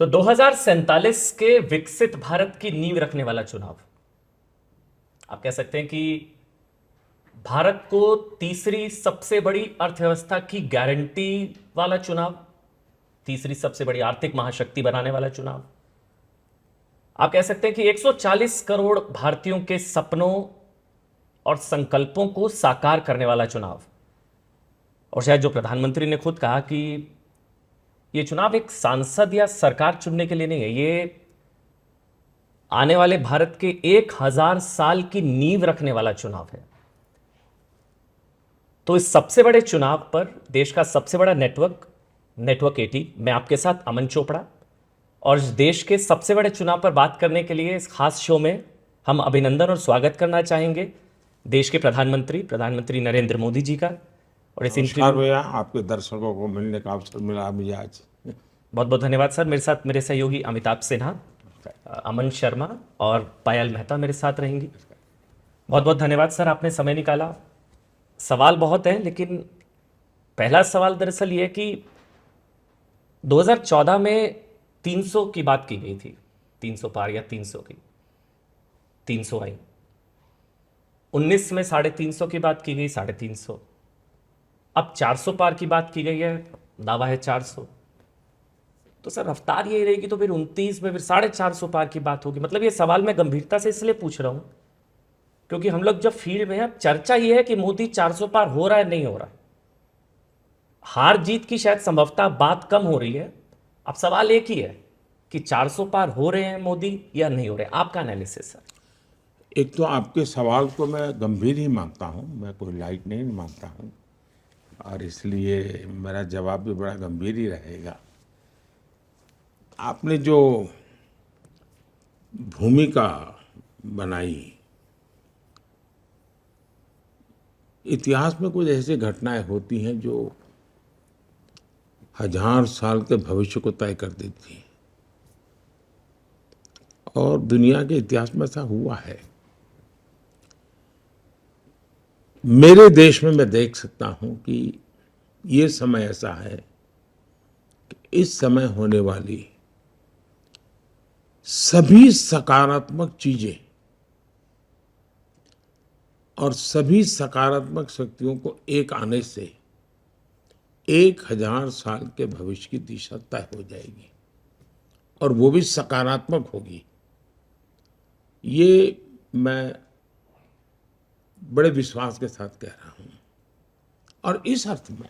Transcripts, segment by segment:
तो 2047 के विकसित भारत की नींव रखने वाला चुनाव, आप कह सकते हैं कि भारत को तीसरी सबसे बड़ी अर्थव्यवस्था की गारंटी वाला चुनाव, तीसरी सबसे बड़ी आर्थिक महाशक्ति बनाने वाला चुनाव, आप कह सकते हैं कि 140 करोड़ भारतीयों के सपनों और संकल्पों को साकार करने वाला चुनाव। और शायद जो प्रधानमंत्री ने खुद कहा कि यह चुनाव एक सांसद या सरकार चुनने के लिए नहीं है, ये आने वाले भारत के 1000 साल की नींव रखने वाला चुनाव है। तो इस सबसे बड़े चुनाव पर देश का सबसे बड़ा नेटवर्क 80, मैं आपके साथ अमन चोपड़ा, और इस देश के सबसे बड़े चुनाव पर बात करने के लिए इस खास शो में हम अभिनंदन और स्वागत करना चाहेंगे देश के प्रधानमंत्री नरेंद्र मोदी जी का। और इस नमस्कार भैया, आपके दर्शकों को मिलने का अवसर मिला मुझे आज। बहुत बहुत धन्यवाद सर। मेरे साथ मेरे सहयोगी अमिताभ सिन्हा, अमन शर्मा और पायल मेहता मेरे साथ रहेंगी। बहुत बहुत धन्यवाद सर, आपने समय निकाला। सवाल बहुत है, लेकिन पहला सवाल दरअसल ये कि 2014 में 300 की बात की गई थी, 300 पार या 300 की, 300 आई। 19 में 350 की बात की गई, 350। अब 400 पार की बात की गई है, दावा है 400। तो सर रफ्तार यही रहेगी तो फिर 29 में फिर 450 पार की बात होगी। मतलब ये सवाल मैं गंभीरता से इसलिए पूछ रहा हूं क्योंकि हम लोग जब फील्ड में हैं, अब चर्चा ये है कि मोदी 400 पार हो रहा है नहीं हो रहा है। हार जीत की शायद संभवतः बात कम हो रही है। अब सवाल एक ही है कि 400 पार हो रहे हैं मोदी या नहीं हो रहे। आपका एनालिसिस सर। एक तो आपके सवाल को मैं गंभीर ही मानता हूँ, मैं कोई लाइट नहीं मानता हूँ, और इसलिए मेरा जवाब भी बड़ा गंभीर ही रहेगा। आपने जो भूमिका बनाई, इतिहास में कुछ ऐसी घटनाएं होती हैं जो 1000 साल के भविष्य को तय कर देती हैं, और दुनिया के इतिहास में ऐसा हुआ है। मेरे देश में मैं देख सकता हूं कि ये समय ऐसा है कि इस समय होने वाली सभी सकारात्मक चीजें और सभी सकारात्मक शक्तियों को एक आने से 1000 साल के भविष्य की दिशा तय हो जाएगी, और वो भी सकारात्मक होगी। ये मैं बड़े विश्वास के साथ कह रहा हूं। और इस अर्थ में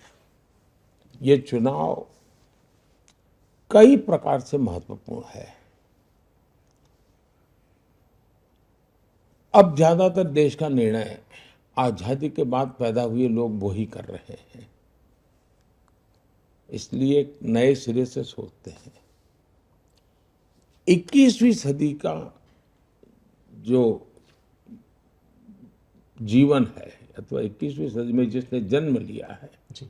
ये चुनाव कई प्रकार से महत्वपूर्ण है। अब ज्यादातर देश का निर्णय आजादी के बाद पैदा हुए लोग वो ही कर रहे हैं, इसलिए नए सिरे से सोचते हैं। 21वीं सदी का जो जीवन है, अथवा 21वीं सदी में जिसने जन्म लिया है जी।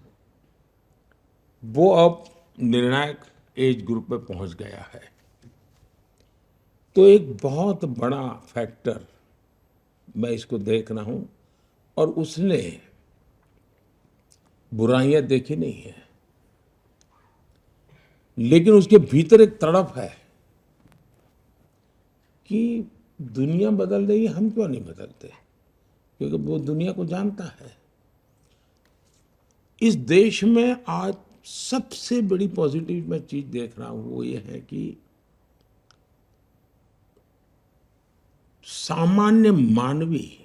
वो अब निर्णायक एज ग्रुप में पहुंच गया है। तो एक बहुत बड़ा फैक्टर मैं इसको देख रहा हूं, और उसने बुराइयां देखी नहीं है, लेकिन उसके भीतर एक तड़प है कि दुनिया बदल रही है, हम क्यों नहीं बदलते, क्योंकि वो दुनिया को जानता है। इस देश में आज सबसे बड़ी पॉजिटिव मैं चीज देख रहा हूं वो ये है कि सामान्य मानवी,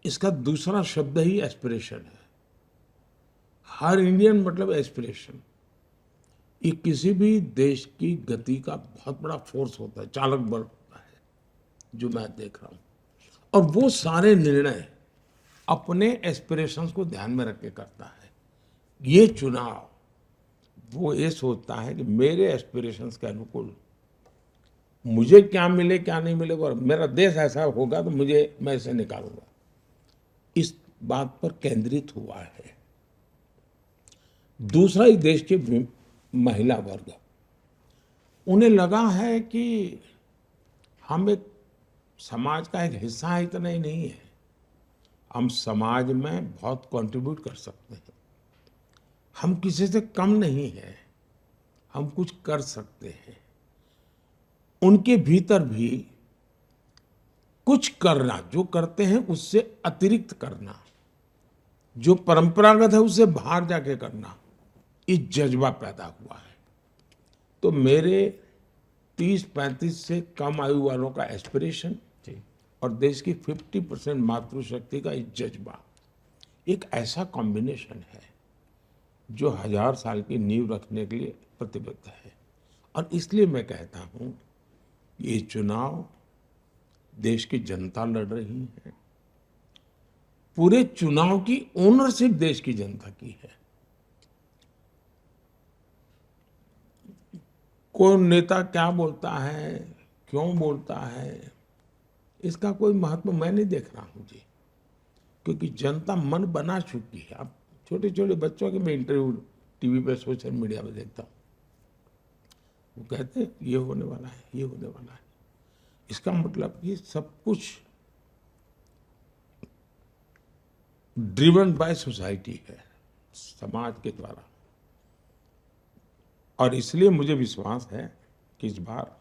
इसका दूसरा शब्द ही एस्पिरेशन है। हर इंडियन मतलब एस्पिरेशन। ये किसी भी देश की गति का बहुत बड़ा फोर्स होता है, चालक बल होता है, जो मैं देख रहा हूं। और वो सारे निर्णय अपने एस्पिरेशंस को ध्यान में रख के करता है। ये चुनाव वो ये सोचता है कि मेरे एस्पिरेशंस के अनुकूल मुझे क्या मिले क्या नहीं मिले, और मेरा देश ऐसा होगा तो मैं इसे निकालूंगा, इस बात पर केंद्रित हुआ है। दूसरा, इस देश के महिला वर्ग, उन्हें लगा है कि हम एक समाज का एक हिस्सा है, इतना ही नहीं है, हम समाज में बहुत कंट्रीब्यूट कर सकते हैं, हम किसी से कम नहीं है, हम कुछ कर सकते हैं, उनके भीतर भी कुछ करना, जो करते हैं उससे अतिरिक्त करना, जो परंपरागत है उससे बाहर जाके करना, ये जज्बा पैदा हुआ है। तो मेरे 30-35 से कम आयु वालों का एस्पिरेशन जी। और देश की 50% मातृशक्ति का ये जज्बा, एक ऐसा कॉम्बिनेशन है जो 1000 साल की नींव रखने के लिए प्रतिबद्ध है। और इसलिए मैं कहता हूं, ये चुनाव देश की जनता लड़ रही है, पूरे चुनाव की ओनरशिप देश की जनता की है। कौन नेता क्या बोलता है, क्यों बोलता है, इसका कोई महत्व मैं नहीं देख रहा हूं जी, क्योंकि जनता मन बना चुकी है। अब छोटे छोटे बच्चों के मैं इंटरव्यू टीवी पे, सोशल मीडिया में देखता हूँ, वो कहते हैं ये होने वाला है, ये होने वाला है। इसका मतलब ये सब कुछ ड्रिवन बाय सोसाइटी है, समाज के द्वारा। और इसलिए मुझे विश्वास है कि इस बार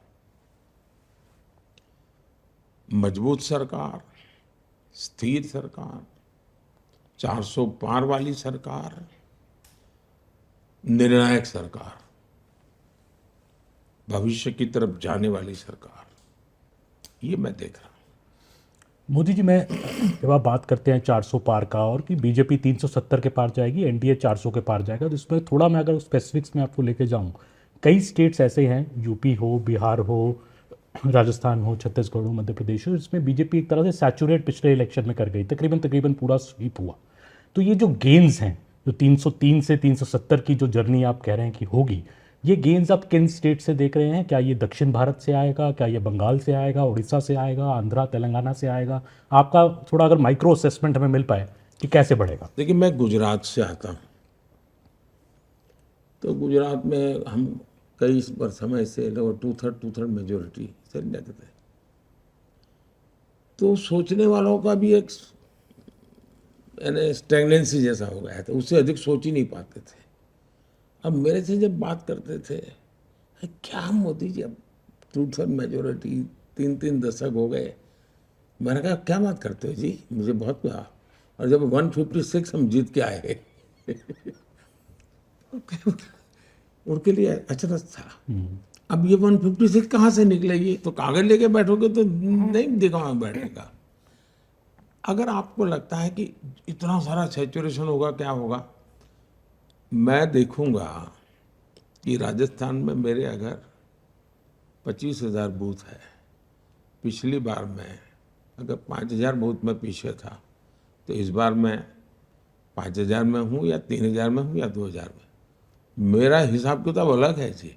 मजबूत सरकार, स्थिर सरकार, 400 पार वाली सरकार, निर्णायक सरकार, भविष्य की तरफ जाने वाली सरकार, ये मैं देख रहा हूं। मोदी जी, मैं जब आप बात करते हैं 400 पार का और कि बीजेपी 370 के पार जाएगी, एनडीए 400 के पार जाएगा, तो इसमें थोड़ा मैं अगर स्पेसिफिक्स में आपको लेके जाऊं, कई स्टेट्स ऐसे हैं, यूपी हो, बिहार हो, राजस्थान हो, छत्तीसगढ़ हो, मध्य प्रदेश हो, इसमें बीजेपी एक तरह से सैचुरेट पिछले इलेक्शन में कर गई, तकरीबन पूरा स्वीप हुआ। तो ये जो गेन्स हैं, जो 303 से 370 की जो जर्नी आप कह रहे हैं कि होगी, ये गेन्स आप किन स्टेट से देख रहे हैं? क्या ये दक्षिण भारत से आएगा, क्या ये बंगाल से आएगा, उड़ीसा से आएगा, आंध्रा तेलंगाना से आएगा? आपका थोड़ा अगर माइक्रो असेसमेंट हमें मिल पाए कि कैसे बढ़ेगा। देखिए, मैं गुजरात से आता हूँ, तो गुजरात में हम कई समय से लोग टू थर्ड मेजोरिटी से लेते थे, तो सोचने वालों का भी एक यानी स्टेगनेंसी जैसा हो गया था, उससे अधिक सोच ही नहीं पाते थे। अब मेरे से जब बात करते थे, क्या मोदी जी अब 2/3 मेजोरिटी, 3 दशक हो गए, मैंने कहा क्या बात करते हो जी, मुझे बहुत प्यार। और जब 156 हम जीत के आए उनके लिए अचरज था। अब ये 156 कहाँ से निकलेगी, तो कागज लेके बैठोगे तो नहीं दिखावा बैठेगा। अगर आपको लगता है कि इतना सारा सैचुरेशन होगा, क्या होगा, मैं देखूंगा कि राजस्थान में मेरे अगर 25,000 बूथ है, पिछली बार मैं अगर 5,000 बूथ में पीछे था, तो इस बार मैं 5,000 में हूँ या 3,000 में हूँ या 2,000 में, मेरा हिसाब किताब अलग है जी।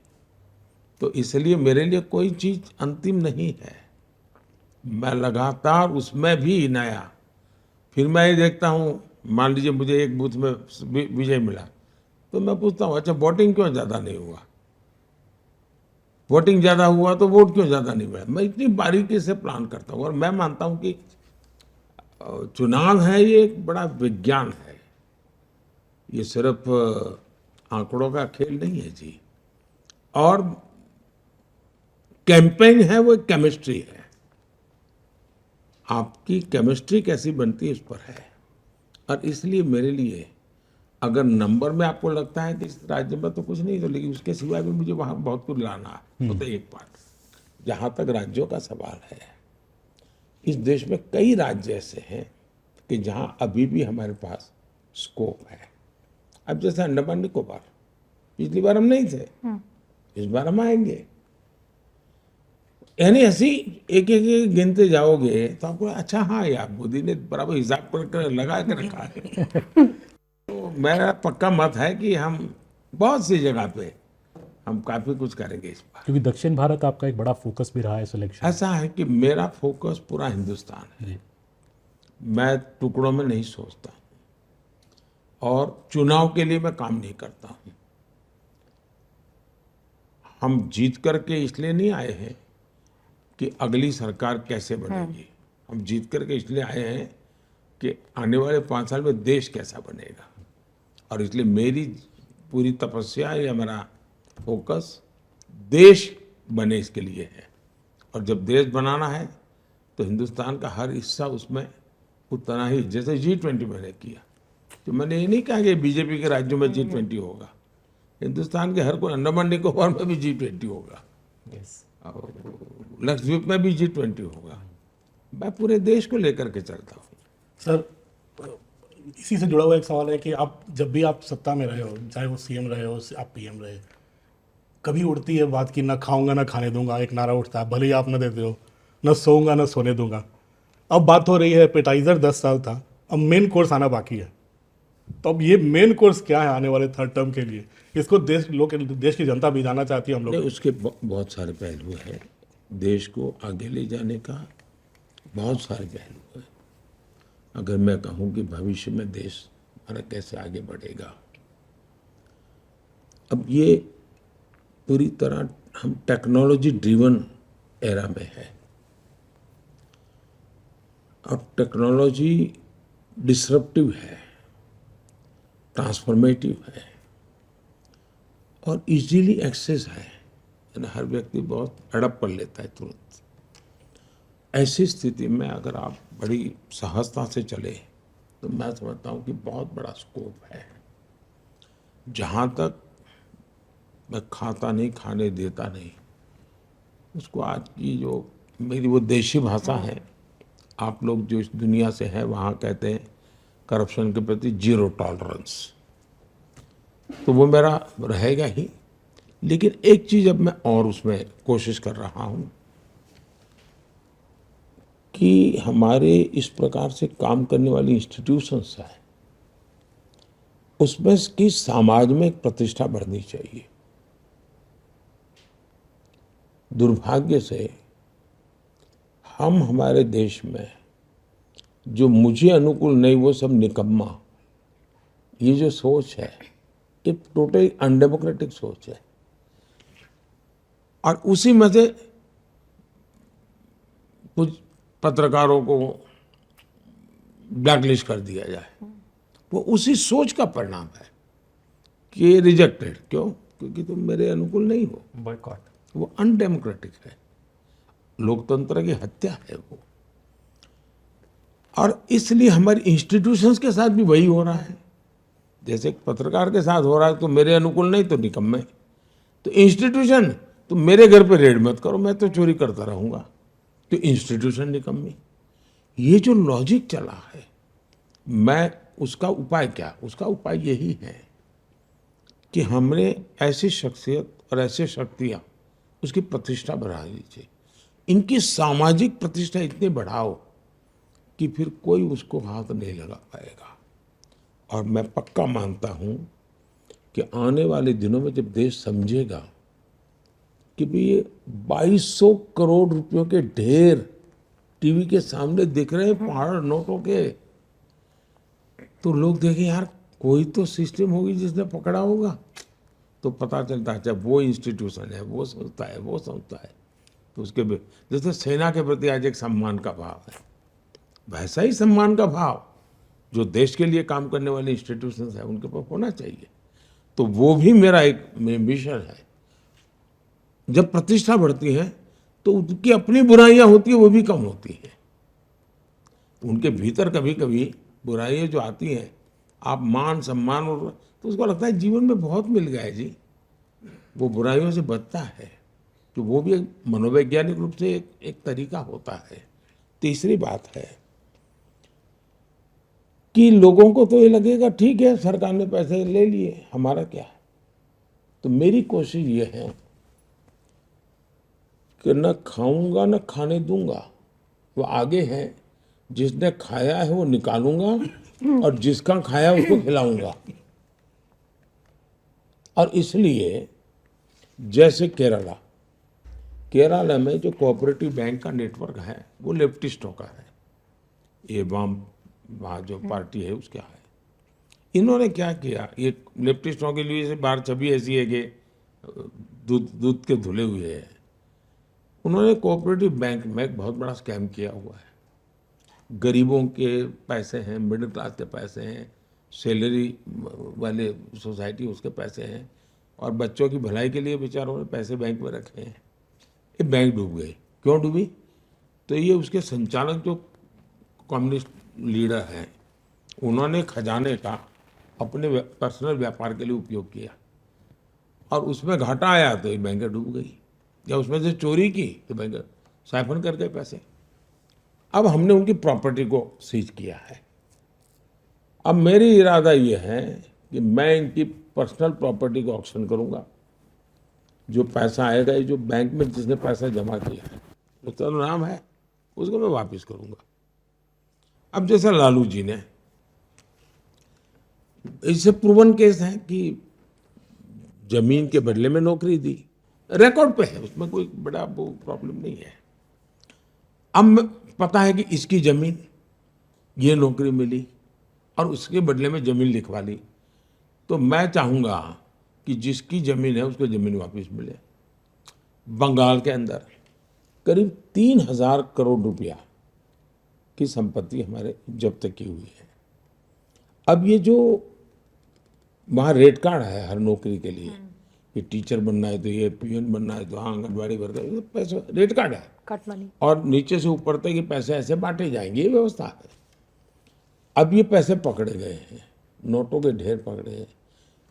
तो इसलिए मेरे लिए कोई चीज़ अंतिम नहीं है, मैं लगातार उसमें भी नया, फिर मैं ये देखता हूँ, मान लीजिए मुझे एक बूथ में विजय मिला, तो मैं पूछता हूँ अच्छा वोटिंग क्यों ज़्यादा नहीं हुआ, वोटिंग ज़्यादा हुआ तो वोट क्यों ज़्यादा नहीं मिला। मैं इतनी बारीकी से प्लान करता हूँ, और मैं मानता हूँ कि चुनाव है ये एक बड़ा विज्ञान है, ये सिर्फ आंकड़ों का खेल नहीं है जी। और कैंपेन है वो केमिस्ट्री है, आपकी केमिस्ट्री कैसी बनती है इस पर है। और इसलिए मेरे लिए अगर नंबर में आपको लगता है कि इस राज्य में तो कुछ नहीं, तो लेकिन उसके सिवाय भी मुझे वहाँ बहुत कुछ लाना है। तो एक बात, जहाँ तक राज्यों का सवाल है, इस देश में कई राज्य ऐसे हैं कि जहाँ अभी भी हमारे पास स्कोप है। अब जैसे अंडमान निकोबार, पिछली बार हम नहीं थे, इस बार हम आएंगे। यानी ऐसी एक एक गिनते जाओगे तो आपको अच्छा, हाँ यार मोदी ने बराबर हिसाब कर लगा के रखा है। तो मेरा पक्का मत है कि हम बहुत सी जगह पे हम काफी कुछ करेंगे इस बार। क्योंकि दक्षिण भारत आपका एक बड़ा फोकस भी रहा है सिलेक्शन। ऐसा है कि मेरा फोकस पूरा हिंदुस्तान है, मैं टुकड़ों में नहीं सोचता, और चुनाव के लिए मैं काम नहीं करता हूँ। हम जीत करके इसलिए नहीं आए हैं कि अगली सरकार कैसे बनेगी, हम जीत करके इसलिए आए हैं कि आने वाले 5 साल में देश कैसा बनेगा। और इसलिए मेरी पूरी तपस्या या मेरा फोकस देश बने इसके लिए है। और जब देश बनाना है तो हिंदुस्तान का हर हिस्सा उसमें उतना ही, जैसे G20 मैंने किया, तो मैंने ये नहीं कहा कि बीजेपी के राज्यों में G20 होगा, हिंदुस्तान के हर कोई, अंडमान निकोबार में भी G20 होगा, यस, और लक्षद्वीप में भी G20 होगा। मैं पूरे देश को लेकर के चलता हूँ। सर, इसी से जुड़ा हुआ एक सवाल है कि आप जब भी आप सत्ता में रहे हो, चाहे वो सीएम रहे हो, आप पीएम रहे, कभी उड़ती है बात कि ना खाऊंगा ना खाने दूंगा, एक नारा उठता है, भले ही आप ना देते हो, ना सोऊंगा ना सोने दूंगा। अब बात हो रही है एपेटाइजर 10 साल था, अब मेन कोर्स आना बाकी है। तो अब ये मेन कोर्स क्या है आने वाले थर्ड टर्म के लिए? इसको देश की जनता भी जानना चाहती है हम लोग। नहीं, उसके बहुत सारे पहलू हैं। देश को आगे ले जाने का बहुत सारे पहलू हैं। अगर मैं कहूँ कि भविष्य में देश हमारा कैसे आगे बढ़ेगा, अब ये पूरी तरह हम टेक्नोलॉजी ड्रिवन एरा में है, और टेक्नोलॉजी डिसरप्टिव है, ट्रांसफॉर्मेटिव है और इजीली एक्सेस है, यानी हर व्यक्ति बहुत अडप कर लेता है तुरंत। ऐसी स्थिति में अगर आप बड़ी सहजता से चले तो मैं समझता हूँ कि बहुत बड़ा स्कोप है। जहाँ तक मैं खाता नहीं, खाने देता नहीं, उसको आज की जो मेरी वो देशी भाषा है, आप लोग जो इस दुनिया से हैं वहाँ कहते हैं करप्शन के प्रति जीरो टॉलरेंस, तो वो मेरा रहेगा ही। लेकिन एक चीज़ अब मैं और उसमें कोशिश कर रहा हूँ कि हमारे इस प्रकार से काम करने वाली इंस्टीट्यूशंस हैं, उसमें की समाज में एक प्रतिष्ठा बढ़नी चाहिए। दुर्भाग्य से हम हमारे देश में जो मुझे अनुकूल नहीं वो सब निकम्मा, ये जो सोच है ये टोटली अनडेमोक्रेटिक सोच है, और उसी में से कुछ पत्रकारों को ब्लैकलिस्ट कर दिया जाए, वो उसी सोच का परिणाम है कि रिजेक्टेड। क्यों? क्योंकि तुम मेरे अनुकूल नहीं हो। बॉयकॉट। वो अनडेमोक्रेटिक है, लोकतंत्र की हत्या है वो। और इसलिए हमारी इंस्टीट्यूशंस के साथ भी वही हो रहा है। जैसे एक पत्रकार के साथ हो रहा है, तो मेरे अनुकूल नहीं तो निकम्मे। तो इंस्टीट्यूशन, तो मेरे घर पे रेड मत करो, मैं तो चोरी करता रहूंगा, तो इंस्टीट्यूशन निकम्मी। ये जो लॉजिक चला है, मैं उसका उपाय क्या? उसका उपाय यही है कि हमने ऐसी शख्सियत और ऐसे शक्तियां, उसकी प्रतिष्ठा बढ़ा लीजिए, इनकी सामाजिक प्रतिष्ठा इतनी बढ़ाओ कि फिर कोई उसको हाथ नहीं लगा पाएगा। और मैं पक्का मानता हूं कि आने वाले दिनों में जब देश समझेगा कि भाई ये 2200 करोड़ रुपयों के ढेर टीवी के सामने दिख रहे हैं पहाड़ नोटों के, तो लोग देखें यार कोई तो सिस्टम होगी जिसने पकड़ा होगा, तो पता चलता है अच्छा वो इंस्टीट्यूशन है, वो संस्था है, वो संस्था है। तो उसके जैसे सेना के प्रति आज एक सम्मान का भाव है, वैसा ही सम्मान का भाव जो देश के लिए काम करने वाले इंस्टीट्यूशंस हैं उनके पास होना चाहिए। तो वो भी मेरा एक मिशन है। जब प्रतिष्ठा बढ़ती है तो उनकी अपनी बुराइयां होती है, वो भी कम होती है। उनके भीतर कभी कभी बुराइयां जो आती हैं, आप मान सम्मान और तो उसको लगता है जीवन में बहुत मिल गया है जी, वो बुराइयों से बचता है। तो वो भी एक मनोवैज्ञानिक रूप से एक तरीका होता है। तीसरी बात है कि लोगों को तो ये लगेगा ठीक है सरकार ने पैसे ले लिए, हमारा क्या। तो मेरी कोशिश ये है कि न खाऊंगा न खाने दूंगा, वो आगे है, जिसने खाया है वो निकालूंगा और जिसका खाया उसको खिलाऊंगा। और इसलिए जैसे केरला में जो कोऑपरेटिव बैंक का नेटवर्क है वो लेफ्टिस्टों का है, ये वाम वहाँ जो पार्टी है उसका है। इन्होंने क्या किया, ये लेफ्टिस्टों के लिए बाहर छवि ऐसी है कि दूध के धुले हुए हैं। उन्होंने कोऑपरेटिव बैंक में एक बहुत बड़ा स्कैम किया हुआ है। गरीबों के पैसे हैं, मिडिल क्लास के पैसे हैं, सैलरी वाले सोसाइटी उसके पैसे हैं, और बच्चों की भलाई के लिए बेचारों ने पैसे बैंक में रखे हैं, ये बैंक डूब गई। क्यों डूबी? तो ये उसके संचालक जो कम्युनिस्ट लीडर हैं, उन्होंने खजाने का अपने पर्सनल व्यापार के लिए उपयोग किया और उसमें घाटा आया तो ये बैंक डूब गई, या उसमें से चोरी की तो बैंक साइफन कर गए पैसे। अब हमने उनकी प्रॉपर्टी को सीज किया है। अब मेरी इरादा ये है कि मैं इनकी पर्सनल प्रॉपर्टी को ऑक्शन करूंगा। जो पैसा आएगा, ये जो बैंक में जिसने पैसा जमा किया है, उसका नाम है, उसको मैं वापस करूंगा। अब जैसा लालू जी ने, इससे प्रूवन केस है कि जमीन के बदले में नौकरी दी, रिकॉर्ड पे है, उसमें कोई बड़ा वो प्रॉब्लम नहीं है। अब पता है कि इसकी जमीन, ये नौकरी मिली और उसके बदले में जमीन लिखवा ली, तो मैं चाहूंगा कि जिसकी जमीन है उसको जमीन वापस मिले। बंगाल के अंदर करीब 3,000 करोड़ रुपया की संपत्ति हमारे जब्त की हुई है। अब ये जो वहाँ रेट कार्ड है हर नौकरी के लिए, कि टीचर बनना है तो ये, पीएन बनना है तो हाँ, आंगनबाड़ी वर्कर, पैसा रेट कार्ड है, कट मनी, और नीचे से ऊपर तक ये पैसे ऐसे बांटे जाएंगे, ये व्यवस्था है। अब ये पैसे पकड़े गए हैं, नोटों के ढेर पकड़े हैं।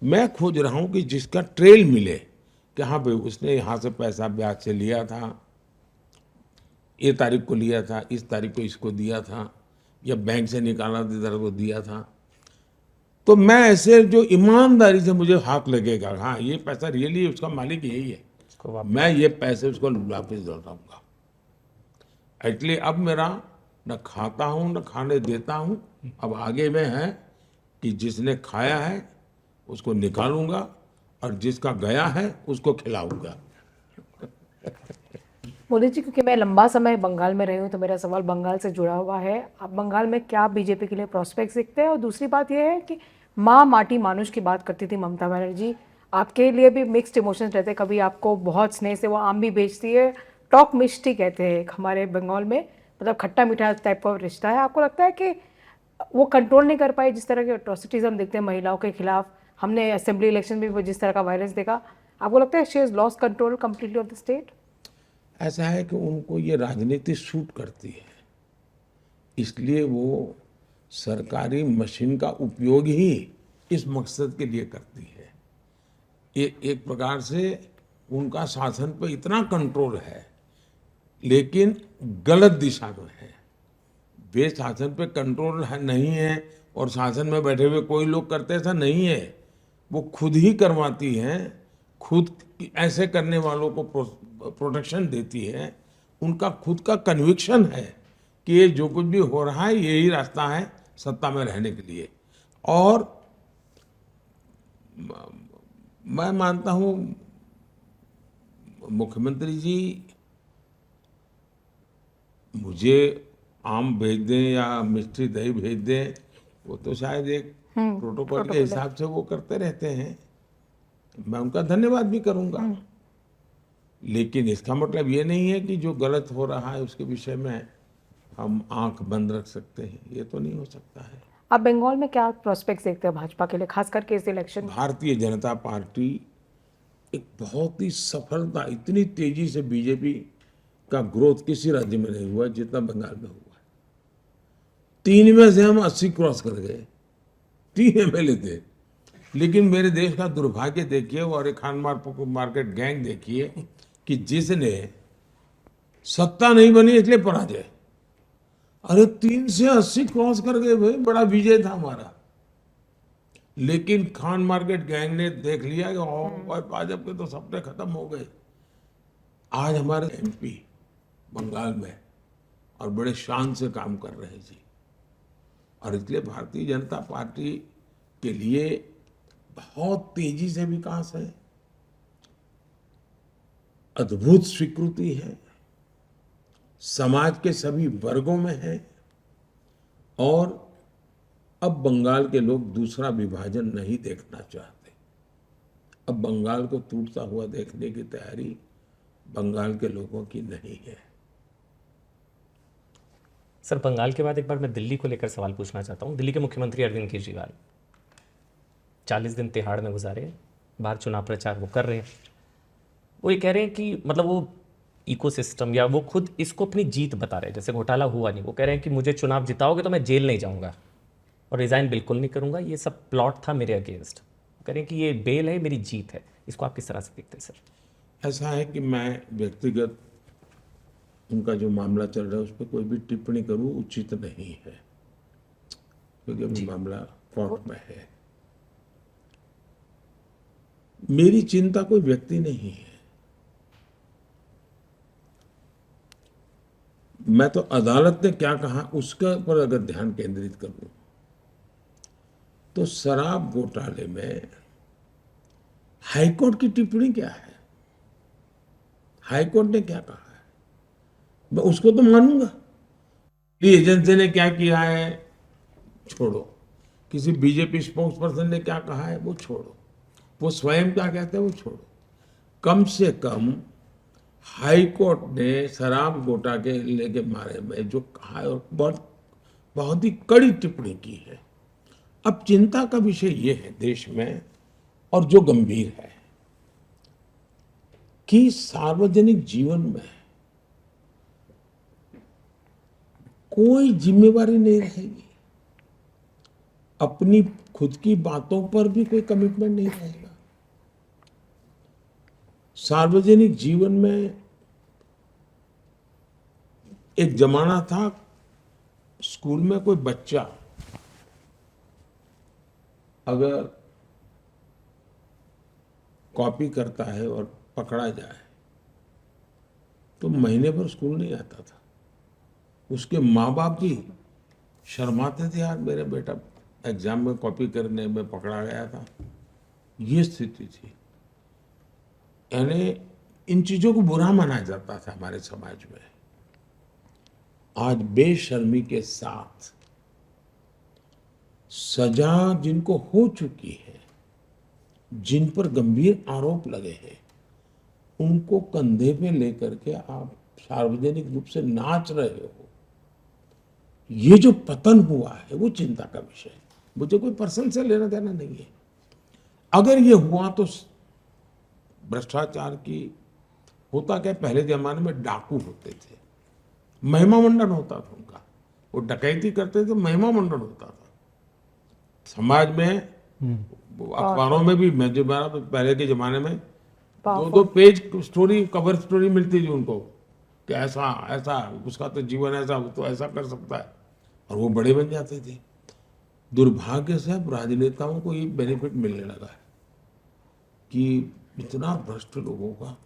मैं खोज रहा हूँ कि जिसका ट्रेल मिले कि हाँ भाई उसने यहाँ से पैसा ब्याज से लिया था, ये तारीख को लिया था, इस तारीख को इसको दिया था, या बैंक से निकाला था को दिया था, तो मैं ऐसे जो ईमानदारी से मुझे हाथ लगेगा, हाँ ये पैसा रियली उसका मालिक यही है, मैं ये पैसे उसको वापस लौटाऊंगा। इसलिए अब मेरा न खाता हूँ न खाने देता हूँ, अब आगे में है कि जिसने खाया है उसको निकालूंगा और जिसका गया है उसको खिलाऊंगा। मोदी जी, क्योंकि मैं लंबा समय बंगाल में रही हूँ तो मेरा सवाल बंगाल से जुड़ा हुआ है। अब बंगाल में क्या बीजेपी के लिए प्रोस्पेक्ट्स दिखते हैं? और दूसरी बात यह है कि माँ माटी मानुष की बात करती थी ममता बनर्जी, आपके लिए भी मिक्स्ड इमोशंस रहते हैं। कभी आपको बहुत स्नेह से वो आम भी बेचती है, टॉक मिष्टी कहते हैं हमारे बंगाल में, मतलब खट्टा मीठा टाइप का रिश्ता है। आपको लगता है कि वो कंट्रोल नहीं कर पाई? जिस तरह के अट्रॉसिटीज हम देखते हैं महिलाओं के खिलाफ, हमने असेंबली इलेक्शन में भी जिस तरह का वायलेंस देखा, आपको लगता है she has lost control completely off the state? ऐसा है कि उनको ये राजनीति सूट करती है, इसलिए वो सरकारी मशीन का उपयोग ही इस मकसद के लिए करती है। एक प्रकार से उनका शासन पर इतना कंट्रोल है, लेकिन गलत दिशा में है। वे शासन पे कंट्रोल नहीं है और शासन में बैठे हुए कोई लोग करते, ऐसा नहीं है। वो खुद ही करवाती हैं, खुद ऐसे करने वालों को प्रोटेक्शन देती है। उनका खुद का कन्विक्शन है कि ये जो कुछ भी हो रहा है यही रास्ता है सत्ता में रहने के लिए। और मैं मानता हूँ मुख्यमंत्री जी मुझे आम भेज दें या मिष्टी दही भेज दें, वो तो शायद एक प्रोटोकॉल के हिसाब से वो करते रहते हैं, मैं उनका धन्यवाद भी करूंगा। लेकिन इसका मतलब ये नहीं है कि जो गलत हो रहा है उसके विषय में हम आंख बंद रख सकते हैं, ये तो नहीं हो सकता है। आप बंगाल में क्या प्रोस्पेक्ट्स देखते हैं भाजपा के लिए, खास करके इस इलेक्शन? भारतीय जनता पार्टी एक बहुत ही सफलता, इतनी तेजी से बीजेपी का ग्रोथ किसी राज्य में नहीं हुआ जितना बंगाल में हुआ। 3 में से हम 80 क्रॉस कर गए, 3 एमएलए थे। लेकिन मेरे देश का दुर्भाग्य देखिए और एक खान मार्केट गैंग देखिए कि जिसने सत्ता नहीं बनी इसलिए पराजय, अरे 3 से 80 क्रॉस कर गए भाई, बड़ा विजय था हमारा। लेकिन खान मार्केट गैंग ने देख लिया कि और भाजपा के तो सपने खत्म हो गए। आज हमारे एमपी बंगाल में और बड़े शान से काम कर रहे हैं जी। और इसलिए भारतीय जनता पार्टी के लिए बहुत तेजी से विकास है, अद्भुत स्वीकृति है, समाज के सभी वर्गों में है। और अब बंगाल के लोग दूसरा विभाजन नहीं देखना चाहते। अब बंगाल को टूटता हुआ देखने की तैयारी बंगाल के लोगों की नहीं है। सर, बंगाल के बाद एक बार मैं दिल्ली को लेकर सवाल पूछना चाहता हूँ। दिल्ली के मुख्यमंत्री अरविंद केजरीवाल 40 दिन तिहाड़ में गुजारे, बाहर चुनाव प्रचार वो कर रहे हैं। वो ये कह रहे हैं कि मतलब वो इकोसिस्टम या वो खुद इसको अपनी जीत बता रहे हैं, जैसे घोटाला हुआ नहीं, वो कह रहे हैं कि मुझे चुनाव जिताओगे तो मैं जेल नहीं जाऊंगा और रिजाइन बिल्कुल नहीं करूंगा, ये सब प्लॉट था मेरे अगेंस्ट। वो कह रहे हैं कि ये बेल है, मेरी जीत है। इसको आप किस तरह से देखते हैं सर? ऐसा है कि मैं व्यक्तिगत उनका जो मामला चल रहा है उस पर कोई भी टिप्पणी करूं उचित नहीं है, क्योंकि अभी मामला कोर्ट में है। मेरी चिंता कोई व्यक्ति नहीं है, मैं तो अदालत ने क्या कहा उसके पर अगर ध्यान केंद्रित करूं तो शराब घोटाले में हाईकोर्ट की टिप्पणी क्या है, हाईकोर्ट ने क्या कहा है, मैं उसको तो मानूंगा। एजेंसी ने क्या किया है छोड़ो, किसी बीजेपी स्पोक्स पर्सन ने क्या कहा है वो छोड़ो, वो स्वयं क्या कहते हैं वो छोड़ो। कम से कम हाई कोर्ट ने शराब घोटा के लेके बारे में जो कहा है और बहुत ही कड़ी टिप्पणी की है। अब चिंता का विषय ये है देश में और जो गंभीर है कि सार्वजनिक जीवन में कोई जिम्मेवारी नहीं रहेगी, अपनी खुद की बातों पर भी कोई कमिटमेंट नहीं रहेगा। सार्वजनिक जीवन में एक जमाना था, स्कूल में कोई बच्चा अगर कॉपी करता है और पकड़ा जाए तो महीने भर स्कूल नहीं आता था, उसके माँ बाप भी शर्माते थे, यार मेरा बेटा एग्जाम में कॉपी करने में पकड़ा गया था। ये स्थिति थी, यानी इन चीजों को बुरा माना जाता था हमारे समाज में। आज बेशर्मी के साथ सजा जिनको हो चुकी है, जिन पर गंभीर आरोप लगे हैं, उनको कंधे पे लेकर के आप सार्वजनिक रूप से नाच रहे हो, ये जो पतन हुआ है वो चिंता का विषय है। मुझे कोई पर्सन से लेना देना नहीं है। अगर ये हुआ तो भ्रष्टाचार की होता क्या, पहले जमाने में डाकू होते थे, महिमा मंडन होता था उनका, वो डकैती करते थे, महिमा मंडन होता था समाज में। अखबारों में भी मैं जो बारा पहले के जमाने में दो पेज स्टोरी, कवर स्टोरी मिलती थी उनको कि ऐसा ऐसा उसका तो जीवन ऐसा, वो तो ऐसा कर सकता है, और वो बड़े बन जाते थे। दुर्भाग्य से अब राजनेताओं को ये बेनिफिट मिलने लगा है कि इतना भ्रष्ट लोगों का।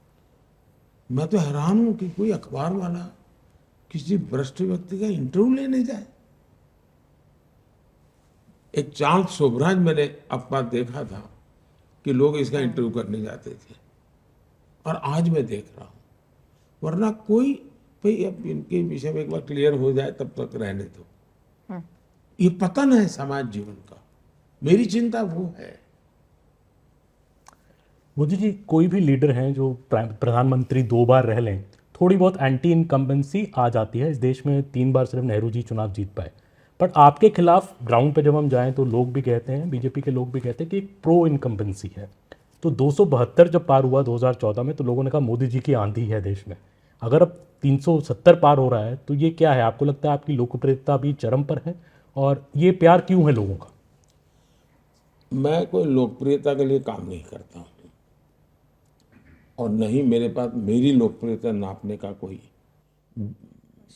मैं तो हैरान हूं कि कोई अखबार वाला किसी भ्रष्ट व्यक्ति का इंटरव्यू लेने जाए। एक चार्ल्स शोभराज मैंने अपना देखा था कि लोग इसका इंटरव्यू करने जाते थे, और आज मैं देख रहा हूं, वरना कोई भाई अब इनके विषय में एक बार क्लियर हो जाए तब तक रहने दो। ये पतन है समाज जीवन का, मेरी चिंता वो है। मोदी जी, कोई भी लीडर हैं जो प्रधानमंत्री 2 बार रह लें, थोड़ी बहुत एंटी इनकम्बेंसी आ जाती है। इस देश में 3 बार सिर्फ नेहरू जी चुनाव जीत पाए, बट आपके खिलाफ ग्राउंड पे जब हम जाएं तो लोग भी कहते हैं, बीजेपी के लोग भी कहते हैं कि एक प्रो इनकम्बेंसी है। तो 272 जब पार हुआ 2014 में, तो लोगों ने कहा मोदी जी की आंधी है देश में। अगर अब 370 पार हो रहा है तो ये क्या है? आपको लगता है आपकी लोकप्रियता भी चरम पर है, और ये प्यार क्यों है लोगों का? मैं कोई लोकप्रियता के लिए काम नहीं करता हूँ, और नहीं मेरे पास मेरी लोकप्रियता नापने का कोई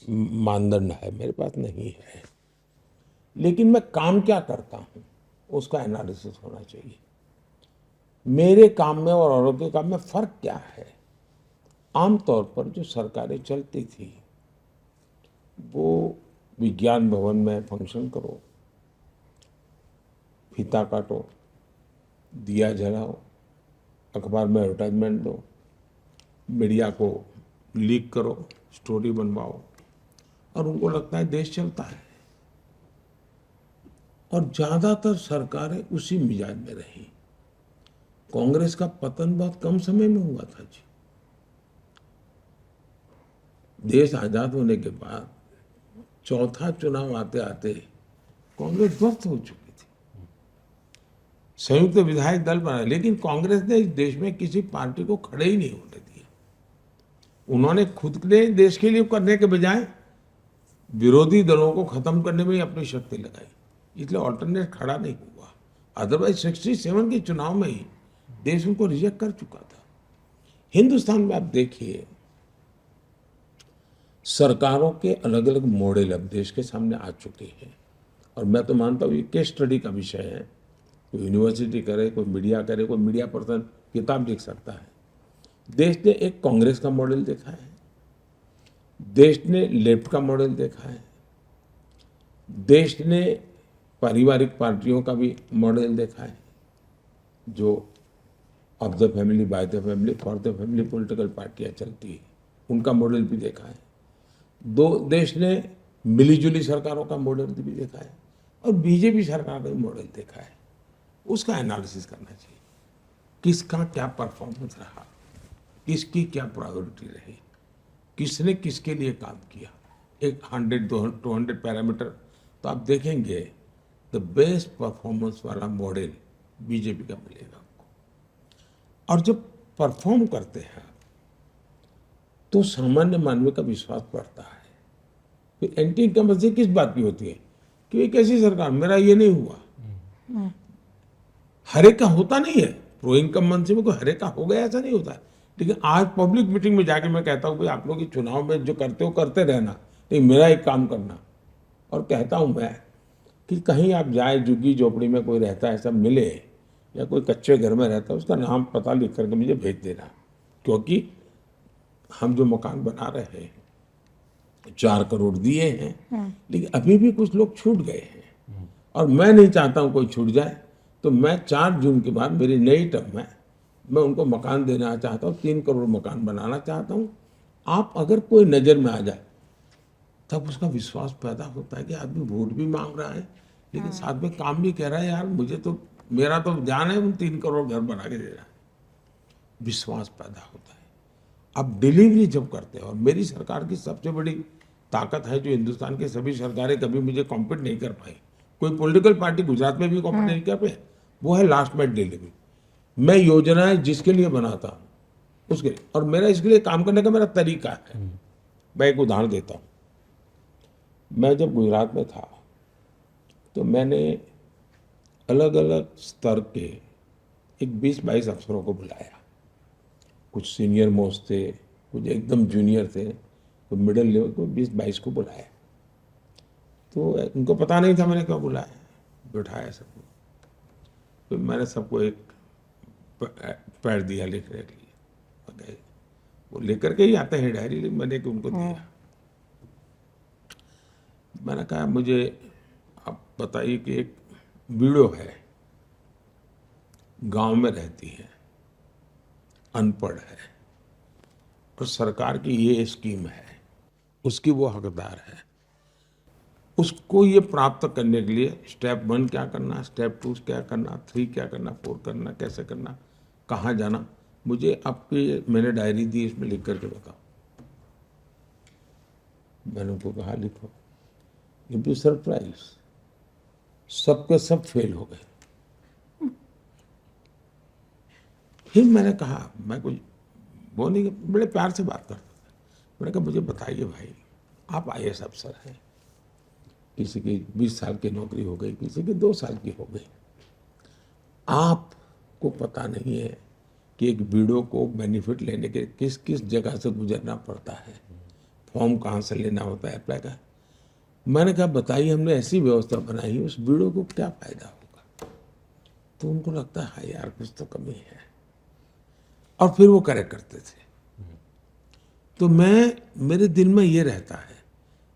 मानदंड है, मेरे पास नहीं है। लेकिन मैं काम क्या करता हूँ उसका एनालिसिस होना चाहिए। मेरे काम में और औरों के काम में फर्क क्या है? आमतौर पर जो सरकारें चलती थी वो विज्ञान भवन में फंक्शन करो, फीता काटो, दिया जलाओ, अखबार में एडवर्टाइजमेंट दो, मीडिया को लीक करो, स्टोरी बनवाओ, और उनको लगता है देश चलता है। और ज्यादातर सरकारें उसी मिजाज में रही। कांग्रेस का पतन बहुत कम समय में हुआ था जी। देश आजाद होने के बाद चौथा चुनाव आते आते कांग्रेस ध्वस्त हो चुकी थी। संयुक्त विधायक दल बना, लेकिन कांग्रेस ने इस देश में किसी पार्टी को खड़े ही नहीं होने दिया। उन्होंने खुद ने देश के लिए करने के बजाय विरोधी दलों को खत्म करने में ही अपनी शक्ति लगाई, इसलिए ऑल्टरनेट खड़ा नहीं हुआ। अदरवाइज 67 के चुनाव में ही देश उनको रिजेक्ट कर चुका था। हिंदुस्तान में आप देखिए, सरकारों के अलग अलग मॉडल अब देश के सामने आ चुके हैं, और मैं तो मानता हूँ ये केस स्टडी का विषय है। कोई यूनिवर्सिटी करे, कोई मीडिया करे, कोई मीडिया पर्सन किताब लिख सकता है। देश ने एक कांग्रेस का मॉडल देखा है, देश ने लेफ्ट का मॉडल देखा है, देश ने पारिवारिक पार्टियों का भी मॉडल देखा है, जो of the family, by the family, for the family political पार्टियां चलती है, उनका मॉडल भी देखा है। देश ने मिलीजुली सरकारों का मॉडल भी देखा है, और बीजेपी सरकार का भी मॉडल देखा है। उसका एनालिसिस करना चाहिए, किसका क्या परफॉर्मेंस रहा, किसकी क्या प्रायोरिटी रही, किसने किसके लिए काम किया। एक 100-200 पैरामीटर तो आप देखेंगे, द बेस्ट परफॉर्मेंस वाला मॉडल बीजेपी का मिलेगा आपको। और जब परफॉर्म करते हैं तो सामान्य मानव का विश्वास बढ़ता है। फिर एंटी इनकम्बेंसी किस बात की होती है कि एक ऐसी सरकार, मेरा ये नहीं हुआ। हर एक का होता नहीं है, प्रो इनकम्बेंसी में कोई हर एक का हो गया ऐसा नहीं होता है। लेकिन आज पब्लिक मीटिंग में जाके मैं कहता हूँ भाई आप लोग चुनाव में जो करते हो करते रहना, लेकिन मेरा एक काम करना। और कहता हूँ मैं कि कहीं आप जाए, झुग्गी झोपड़ी में कोई रहता है ऐसा मिले, या कोई कच्चे घर में रहता है, उसका नाम पता लिख करके मुझे भेज देना, क्योंकि हम जो मकान बना रहे हैं 4 करोड़ दिए हैं, लेकिन अभी भी कुछ लोग छूट गए हैं, और मैं नहीं चाहता हूँ कोई छूट जाए। तो मैं 4 जून के बाद मेरी नई टर्म में मैं उनको मकान देना चाहता हूँ, 3 करोड़ मकान बनाना चाहता हूँ। आप अगर कोई नज़र में आ जाए तब उसका विश्वास पैदा होता है कि आदमी वोट भी मांग रहा है, लेकिन साथ में काम भी कह रहा है, यार मुझे तो, मेरा तो जान है उन 3 करोड़ घर बना के दे रहा है। विश्वास पैदा होता है। अब डिलीवरी जब करते हैं, और मेरी सरकार की सबसे बड़ी ताकत है जो हिंदुस्तान की सभी सरकारें कभी मुझे कॉम्पीट नहीं कर पाई, कोई पॉलिटिकल पार्टी गुजरात में भी कॉम्पीट नहीं कर पाई, वो है लास्ट माइल डिलीवरी। मैं योजनाएं जिसके लिए बनाता हूँ उसके लिए, और मेरा इसके लिए काम करने का मेरा तरीका है। मैं एक उदाहरण देता हूँ। मैं जब गुजरात में था तो मैंने अलग अलग स्तर के एक 20-22 अफसरों को बुलाया। कुछ सीनियर मोस्ट थे, कुछ एकदम जूनियर थे, कुछ मिडिल लेवल को 20-22 को बुलाया। तो उनको पता नहीं था मैंने क्यों बुलाया, बिठाया सबको। तो मैंने सबको एक पैड दिया लिखने के लिए, वो लेकर के ही आते हैं डायरी, मैंने उनको दिया। मैंने कहा मुझे आप बताइए कि एक वीडियो है, गांव में रहती है, अनपढ़ है, और सरकार की ये स्कीम है, उसकी वो हकदार है। उसको ये प्राप्त करने के लिए स्टेप 1 क्या करना, स्टेप 2 क्या करना, 3 क्या करना, 4 करना, कैसे करना, कहाँ जाना, मुझे आपकी मैंने डायरी दी, इसमें लिख करके बताओ। मैंने उनको कहा लिखो। यू बी सरप्राइज, सबके सब फेल हो गए। फिर मैंने कहा, मैं कुछ वो नहीं, बड़े प्यार से बात करता था। मैंने कहा मुझे बताइए भाई, आप IAS अफसर हैं, किसी की 20 साल की नौकरी हो गई, किसी की 2 साल की हो गई, आपको पता नहीं है कि एक वीडियो को बेनिफिट लेने के किस किस जगह से गुजरना पड़ता है, फॉर्म कहाँ से लेना होता है, अप्लाई का। मैंने कहा बताइए, हमने ऐसी व्यवस्था बनाई है, उस वीडियो को क्या फायदा होगा। तो उनको लगता है यार कुछ तो कमी है, और फिर वो करेक्ट करते थे। तो मेरे दिल में ये रहता है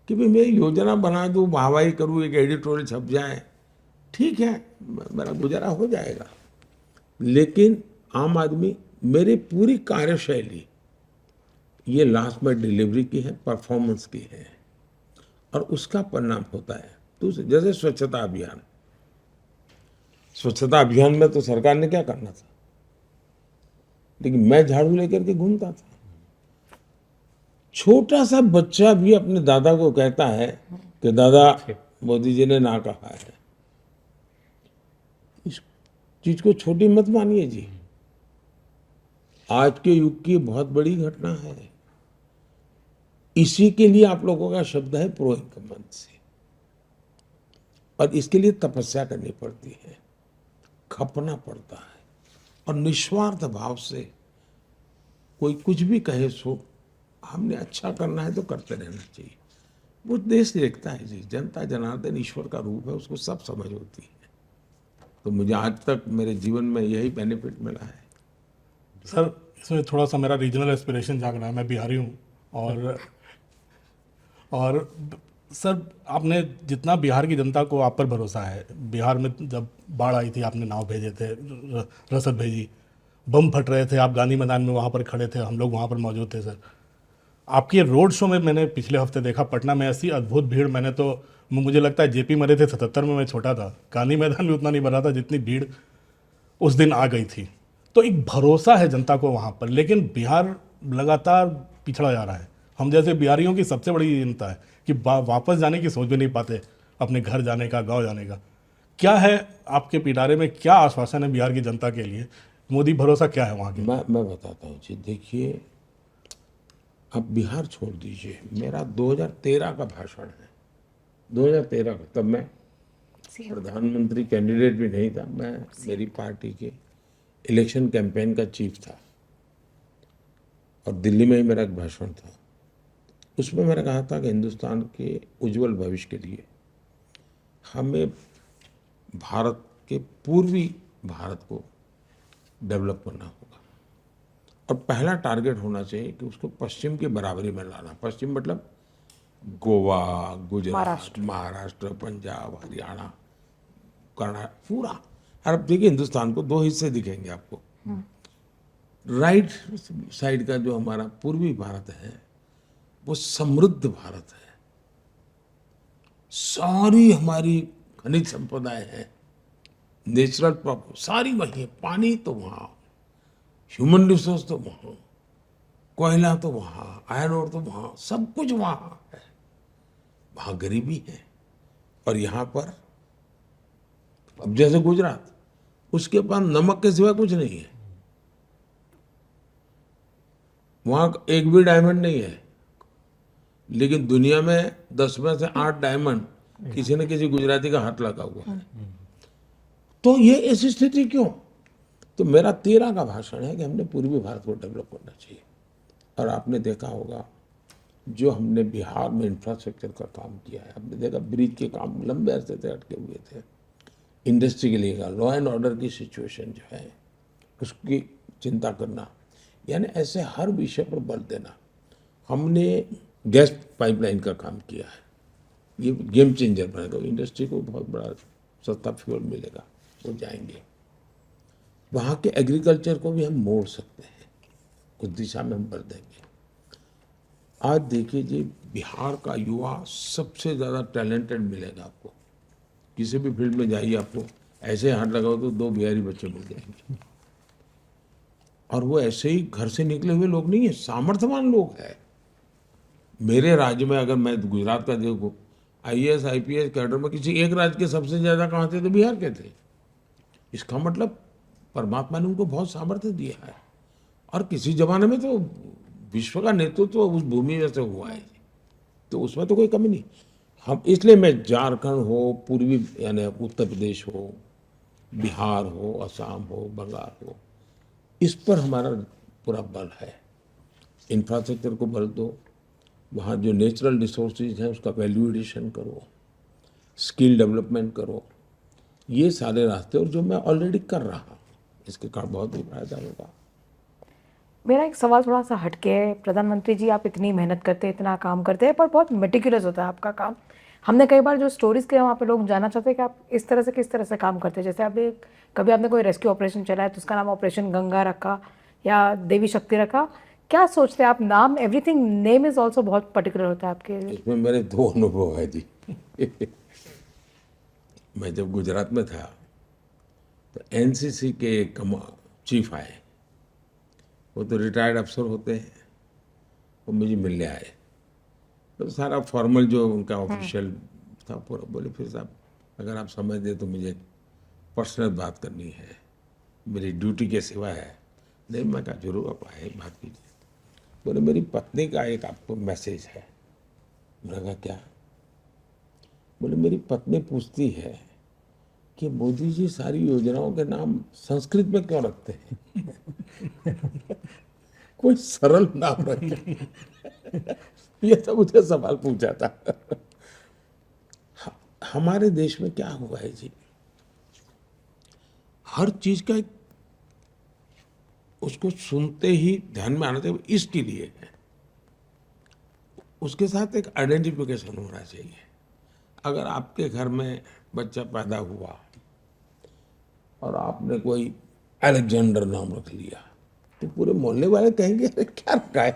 कि भाई मैं योजना बना दूँ, वाहवाही करूँ, एक एडिटोरियल छप जाए, ठीक है, मेरा गुजारा हो जाएगा। लेकिन आम आदमी, मेरी पूरी कार्यशैली ये लास्ट में डिलीवरी की है, परफॉर्मेंस की है, और उसका परिणाम होता है। तो जैसे स्वच्छता अभियान, स्वच्छता अभियान में तो सरकार ने क्या करना था, लेकिन मैं झाड़ू लेकर के घूमता था। छोटा सा बच्चा भी अपने दादा को कहता है कि दादा मोदी जी ने ना कहा है। चीज को छोटी मत मानिए जी। आज के युग की बहुत बड़ी घटना है। इसी के लिए आप लोगों का शब्द है प्रो इनकम्बेंसी, और इसके लिए तपस्या करनी पड़ती है, खपना पड़ता है, और निस्वार्थ भाव से कोई कुछ भी कहे सो हमने अच्छा करना है तो करते रहना चाहिए। वो देश देखता है जी, जनता जनार्दन ईश्वर का रूप है, उसको सब समझ होती है। तो मुझे आज तक मेरे जीवन में यही बेनिफिट मिला है। सर इसमें थोड़ा सा मेरा रीजनल एस्पिरेशन जाग रहा है। मैं बिहारी हूँ और सर आपने जितना बिहार की जनता को आप पर भरोसा है, बिहार में जब बाढ़ आई थी आपने नाव भेजे थे, रसद भेजी, बम फट रहे थे, आप गांधी मैदान में वहाँ पर खड़े थे, हम लोग वहाँ पर मौजूद थे सर। आपके रोड शो में मैंने पिछले हफ्ते देखा पटना में, ऐसी अद्भुत भीड़, मैंने तो मुझे लगता है जेपी मरे थे 77 में, मैं छोटा था, गांधी मैदान में उतना नहीं भरा था जितनी भीड़ उस दिन आ गई थी। तो एक भरोसा है जनता को वहाँ पर, लेकिन बिहार लगातार पिछड़ा जा रहा है। हम जैसे बिहारियों की सबसे बड़ी चिंता है कि वापस जाने की सोच भी नहीं पाते, अपने घर जाने का, गांव जाने का। क्या है आपके पिटारे में, क्या आश्वासन है बिहार की जनता के लिए? मोदी भरोसा क्या है वहाँ के? मैं बताता हूँ जी। देखिए, अब बिहार छोड़ दीजिए, मेरा 2013 का भाषण है, 2013 का। तब मैं प्रधानमंत्री कैंडिडेट भी नहीं था, मैं मेरी पार्टी के इलेक्शन कैंपेन का चीफ था, और दिल्ली में ही मेरा एक भाषण था। उसमें मैंने कहा था कि हिंदुस्तान के उज्जवल भविष्य के लिए हमें भारत के पूर्वी भारत को डेवलप करना होगा, और पहला टारगेट होना चाहिए कि उसको पश्चिम की बराबरी में लाना। पश्चिम मतलब गोवा, गुजरात, महाराष्ट्र, पंजाब, हरियाणा, कर्नाटक, पूरा। और अब देखिए, हिंदुस्तान को दो हिस्से दिखेंगे आपको। राइट साइड का जो हमारा पूर्वी भारत है वो समृद्ध भारत है, सारी हमारी खनिज संपदाएं हैं, नेचुरल प्रॉपर्टी सारी वही है। पानी तो वहाँ, ह्यूमन रिसोर्स तो वहाँ, कोयला तो वहाँ, आयरन ओर तो वहाँ, सब कुछ वहाँ है। वहाँ गरीबी है, और यहाँ पर अब जैसे गुजरात, उसके पास नमक के सिवा कुछ नहीं है। वहाँ एक भी डायमंड नहीं है, लेकिन दुनिया में 10 में से 8 डायमंड किसी न किसी गुजराती का हाथ लगा हुआ है। तो ये ऐसी स्थिति क्यों? तो मेरा 13 का भाषण है कि हमने पूर्वी भारत को डेवलप करना चाहिए। और आपने देखा होगा जो हमने बिहार में इंफ्रास्ट्रक्चर का काम किया है, आपने देखा ब्रिज के काम लंबे अरसे से अटके हुए थे। इंडस्ट्री के लिए लॉ एंड ऑर्डर की सिचुएशन जो है उसकी चिंता करना, यानी ऐसे हर विषय पर बल देना। हमने गैस पाइपलाइन का काम किया है, ये गेम चेंजर बनेगा। इंडस्ट्री को बहुत बड़ा सस्ता फ्यूल मिलेगा, वो जाएंगे। वहाँ के एग्रीकल्चर को भी हम मोड़ सकते हैं, उस दिशा में हम बढ़ देंगे। आज देखिए जी, बिहार का युवा सबसे ज़्यादा टैलेंटेड मिलेगा आपको। किसी भी फील्ड में जाइए, आपको ऐसे हाथ लगाओ तो 2 बिहारी बच्चे मिल जाएंगे। और वो ऐसे ही घर से निकले हुए लोग नहीं है, सामर्थ्यवान लोग हैं। मेरे राज्य में अगर मैं गुजरात का देखूं, IAS IPS कैडर में किसी एक राज्य के सबसे ज़्यादा कहाँ थे? तो बिहार के थे। इसका मतलब परमात्मा ने उनको बहुत सामर्थ्य दिया है, और किसी जमाने में तो विश्व का नेतृत्व तो उस भूमि में से हुआ है, तो उसमें तो कोई कमी नहीं। हम इसलिए मैं झारखंड हो, पूर्वी यानी उत्तर प्रदेश हो, बिहार हो, असम हो, बंगाल हो, इस पर हमारा पूरा बल है। इंफ्रास्ट्रक्चर को बल दो, वहाँ जो नेचुरल रिसोर्सेज हैं उसका वैल्यू एडिशन करो, स्किल डेवलपमेंट करो, ये सारे रास्ते, और जो मैं ऑलरेडी कर रहा हूँ, इसके कारण बहुत ही फायदा होगा। मेरा एक सवाल थोड़ा सा हटके है। प्रधानमंत्री जी, आप इतनी मेहनत करते हैं, इतना काम करते हैं, पर बहुत मेटिकुलस होता है आपका काम। हमने कई बार जो स्टोरीज के वहाँ पे लोग जानना चाहते हैं कि आप इस तरह से किस तरह से काम करते हैं। जैसे आपने कभी आपने कोई रेस्क्यू ऑपरेशन चलाया तो उसका नाम ऑपरेशन गंगा रखा या देवी शक्ति रखा, क्या सोचते हैं आप? नाम, एवरीथिंग, नेम इज ऑल्सो बहुत पर्टिकुलर होता है आपके। इसमें मेरे 2 अनुभव है जी। मैं जब गुजरात में था तो NCC के एक चीफ आए, वो तो रिटायर्ड अफसर होते हैं, वो मुझे मिलने आए। तो सारा फॉर्मल जो उनका ऑफिशियल था पूरा, बोले फिर साहब अगर आप समय दे तो मुझे पर्सनल बात करनी है। मेरी ड्यूटी के सिवा है। नहीं, मैं कहा जरूर आप आए, बात कीजिए। बोले मेरी पत्नी का एक आपको मैसेज है। मैंने कहा क्या? बोले मेरी पत्नी पूछती है कि मोदी जी सारी योजनाओं के नाम संस्कृत में क्यों रखते हैं? कोई सरल नाम रखे। ये तो मुझे सवाल पूछा था। हमारे देश में क्या हुआ है जी, हर चीज का एक उसको सुनते ही ध्यान में आना चाहिए, इसके लिए है। उसके साथ एक आइडेंटिफिकेशन होना चाहिए। अगर आपके घर में बच्चा पैदा हुआ और आपने कोई अलेक्जेंडर नाम रख लिया तो पूरे मोहल्ले वाले कहेंगे अरे क्या रखा है।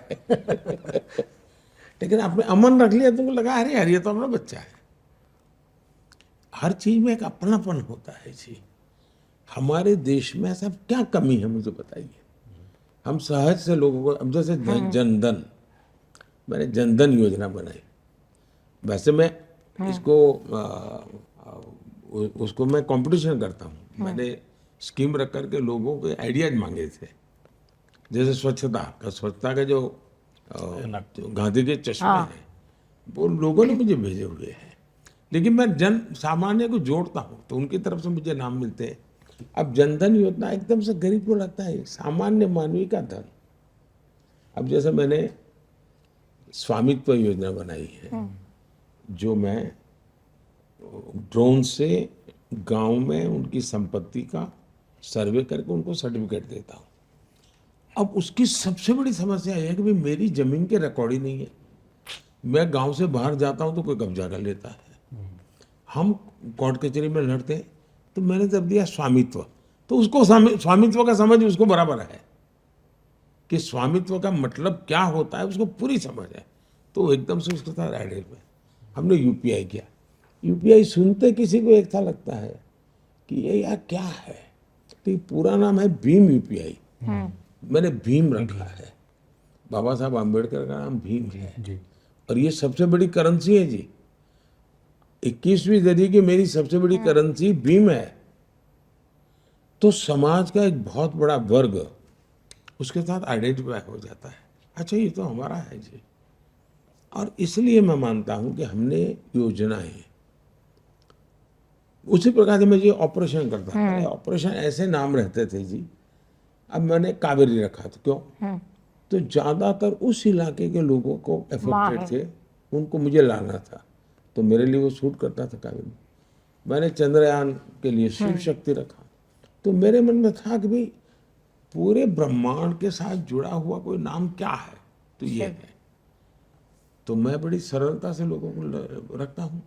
लेकिन आपने अमन रख लिया, तुमको लगा अरे यार ये तो अपना बच्चा है। हर चीज में एक अपनापन होता है जी। हमारे देश में ऐसा क्या कमी है मुझे बताइए। हम सहज से लोगों को, अब जैसे जनधन, मैंने जनधन योजना बनाई। वैसे मैं इसको उसको मैं कंपटीशन करता हूँ। मैंने स्कीम रख करके लोगों के आइडियाज मांगे थे। जैसे स्वच्छता का जो गांधी के चश्मे हैं वो लोगों ने मुझे भेजे हुए हैं। लेकिन मैं जन सामान्य को जोड़ता हूँ तो उनकी तरफ से मुझे नाम मिलते हैं। अब जनधन योजना एकदम से गरीब को लगता है सामान्य मानवी का धन। अब जैसे मैंने स्वामित्व योजना बनाई है, जो मैं ड्रोन से गांव में उनकी संपत्ति का सर्वे करके उनको सर्टिफिकेट देता हूँ। अब उसकी सबसे बड़ी समस्या यह है कि भाई मेरी जमीन के रिकॉर्ड ही नहीं है। मैं गांव से बाहर जाता हूँ तो कोई कब्जा कर लेता है। हम कोर्ट कचहरी में लड़ते हैं तो मैंने जब दिया स्वामित्व, तो उसको स्वामित्व का समझ उसको बराबर है कि स्वामित्व का मतलब क्या होता है, उसको पूरी समझ है। तो एकदम से उसके साथ एडेड में हमने यूपीआई किया। यूपीआई सुनते किसी को एक था लगता है कि ये यार क्या है, तो ये पूरा नाम है भीम यूपीआई। मैंने भीम रखा है, बाबा साहब आम्बेडकर का नाम भीम है जी। और ये सबसे बड़ी करेंसी है जी। 21वीं सदी की मेरी सबसे बड़ी करेंसी भीम है। तो समाज का एक बहुत बड़ा वर्ग उसके साथ आइडेंटिफाई हो जाता है। अच्छा ये तो हमारा है जी। और इसलिए मैं मानता हूं कि हमने योजनाएं उसी प्रकार से मैं ये ऑपरेशन करता था। ऑपरेशन ऐसे नाम रहते थे जी। अब मैंने कावेरी रखा था, क्यों? तो ज्यादातर उस इलाके के लोगों को एफेक्टेड थे, उनको मुझे लाना था, तो मेरे लिए वो सूट करता था कावेरी। मैंने चंद्रयान के लिए शिव शक्ति रखा। तो मेरे मन में था कि भाई पूरे ब्रह्मांड के साथ जुड़ा हुआ कोई नाम क्या है, तो ये है। तो मैं बड़ी सरलता से लोगों को रखता हूँ।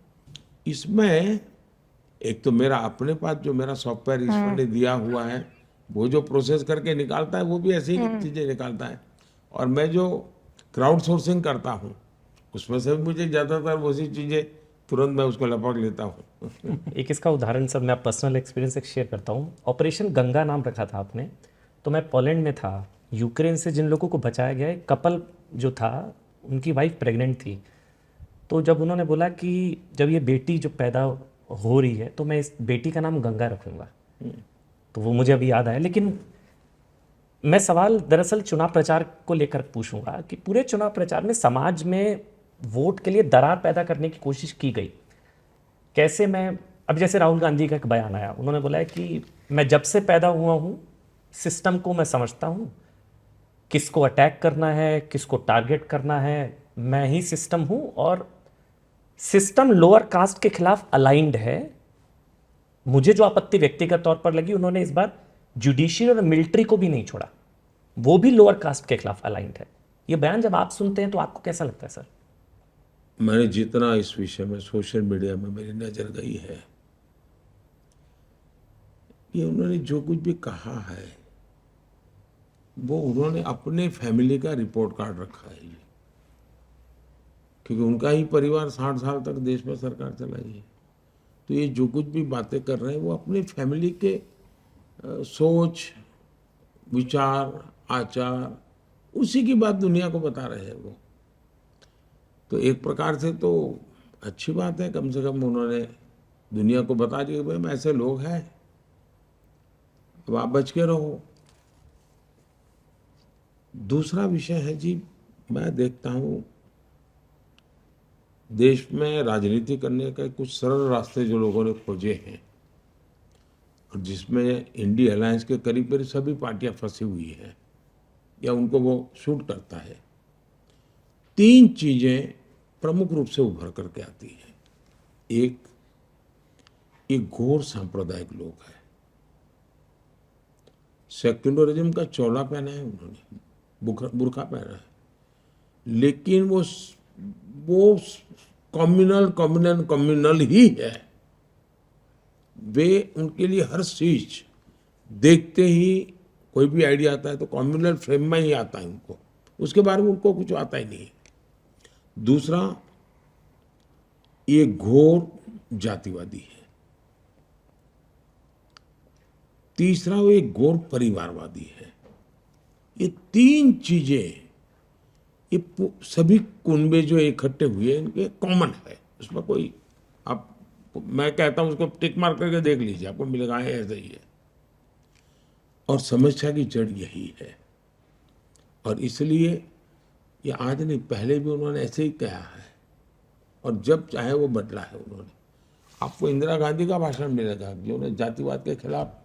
इसमें एक तो मेरा अपने पास जो मेरा सॉफ्टवेयर ईश्वर ने दिया हुआ है, वो जो प्रोसेस करके निकालता है वो भी ऐसी ही चीज़ें निकालता है। और मैं जो क्राउड सोर्सिंग करता हूँ उसमें से मुझे ज़्यादातर वैसी चीज़ें तुरंत मैं उसको लपक लेता हूँ। एक इसका उदाहरण सर मैं पर्सनल एक्सपीरियंस एक शेयर करता हूँ। ऑपरेशन गंगा नाम रखा था आपने, तो मैं पोलैंड में था। यूक्रेन से जिन लोगों को बचाया गया है, कपल जो था उनकी वाइफ प्रेग्नेंट थी। तो जब उन्होंने बोला कि जब ये बेटी जो पैदा हो रही है तो मैं इस बेटी का नाम गंगा रखूँगा, तो वो मुझे अभी याद आया। लेकिन मैं सवाल दरअसल चुनाव प्रचार को लेकर पूछूंगा कि पूरे चुनाव प्रचार में समाज में वोट के लिए दरार पैदा करने की कोशिश की गई। कैसे? मैं अब जैसे राहुल गांधी का एक बयान आया, उन्होंने बोला है कि मैं जब से पैदा हुआ हूँ सिस्टम को मैं समझता हूँ, किसको अटैक करना है, किसको टारगेट करना है, मैं ही सिस्टम हूँ और सिस्टम लोअर कास्ट के खिलाफ अलाइंड है। मुझे जो आपत्ति व्यक्तिगत तौर पर लगी, उन्होंने इस बार जुडिशियल और मिलिट्री को भी नहीं छोड़ा, वो भी लोअर कास्ट के खिलाफ अलाइंड है। ये बयान जब आप सुनते हैं तो आपको कैसा लगता है सर? मैंने जितना इस विषय में सोशल मीडिया में मेरी नजर गई है, ये उन्होंने जो कुछ भी कहा है वो उन्होंने अपने फैमिली का रिपोर्ट कार्ड रखा है, क्योंकि उनका ही परिवार 60 साल तक देश में सरकार चलाई है। तो ये जो कुछ भी बातें कर रहे हैं वो अपने फैमिली के सोच, विचार, आचार, उसी की बात दुनिया को बता रहे हैं वो। तो एक प्रकार से तो अच्छी बात है, कम से कम उन्होंने दुनिया को बता दिया कि भाई ऐसे लोग हैं। अब आप बच के रहो। दूसरा विषय है जी, मैं देखता हूँ देश में राजनीति करने का कुछ सरल रास्ते जो लोगों ने खोजे हैं, और जिसमें इंडिया अलायंस के करीब करीब सभी पार्टियां फंसी हुई हैं या उनको वो सूट करता है। 3 चीजें प्रमुख रूप से उभर करके आती हैं। एक घोर सांप्रदायिक लोग है, सेक्युलरिज्म का चोला पहना है उन्होंने, बुर्का पहना है, लेकिन वो कम्युनल ही है। वे उनके लिए हर चीज देखते ही कोई भी आइडिया आता है तो कम्युनल फ्रेम में ही आता है उनको, उसके बारे में उनको कुछ आता ही नहीं है। दूसरा, ये घोर जातिवादी है। तीसरा, वो एक घोर परिवारवादी है। ये 3 चीजें, ये सभी कुनबे जो इकट्ठे हुए इनके कॉमन है, उसमें कोई आप, मैं कहता हूं उसको टिक मार करके देख लीजिए, आपको मिलेगा ऐसा ही है। और समस्या की जड़ यही है, और इसलिए ये आज नहीं, पहले भी उन्होंने ऐसे ही कहा है, और जब चाहे वो बदला है उन्होंने। आपको इंदिरा गांधी का भाषण मिलेगा जिन्होंने जातिवाद के खिलाफ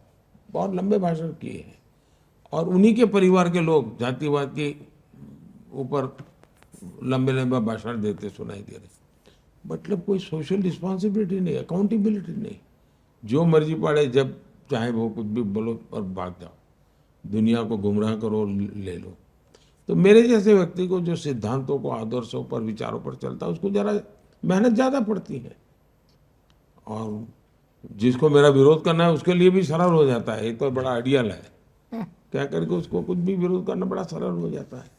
बहुत लंबे भाषण किए हैं, और उन्हीं के परिवार के लोग जातिवाद के ऊपर लंबे लंबे भाषण देते सुनाई दे रहे। मतलब कोई सोशल रिस्पॉन्सिबिलिटी नहीं, अकाउंटेबिलिटी नहीं, जो मर्जी पड़े जब चाहे वो कुछ भी बोलो और भाग जाओ, दुनिया को गुमराह करो, ले लो। तो मेरे जैसे व्यक्ति को जो सिद्धांतों को, आदर्शों पर, विचारों पर चलता है, उसको जरा मेहनत ज़्यादा पड़ती है, और जिसको मेरा विरोध करना है उसके लिए भी सरल हो जाता है। ये तो बड़ा आइडियल है, क्या करके उसको कुछ भी विरोध करना बड़ा सरल हो जाता है।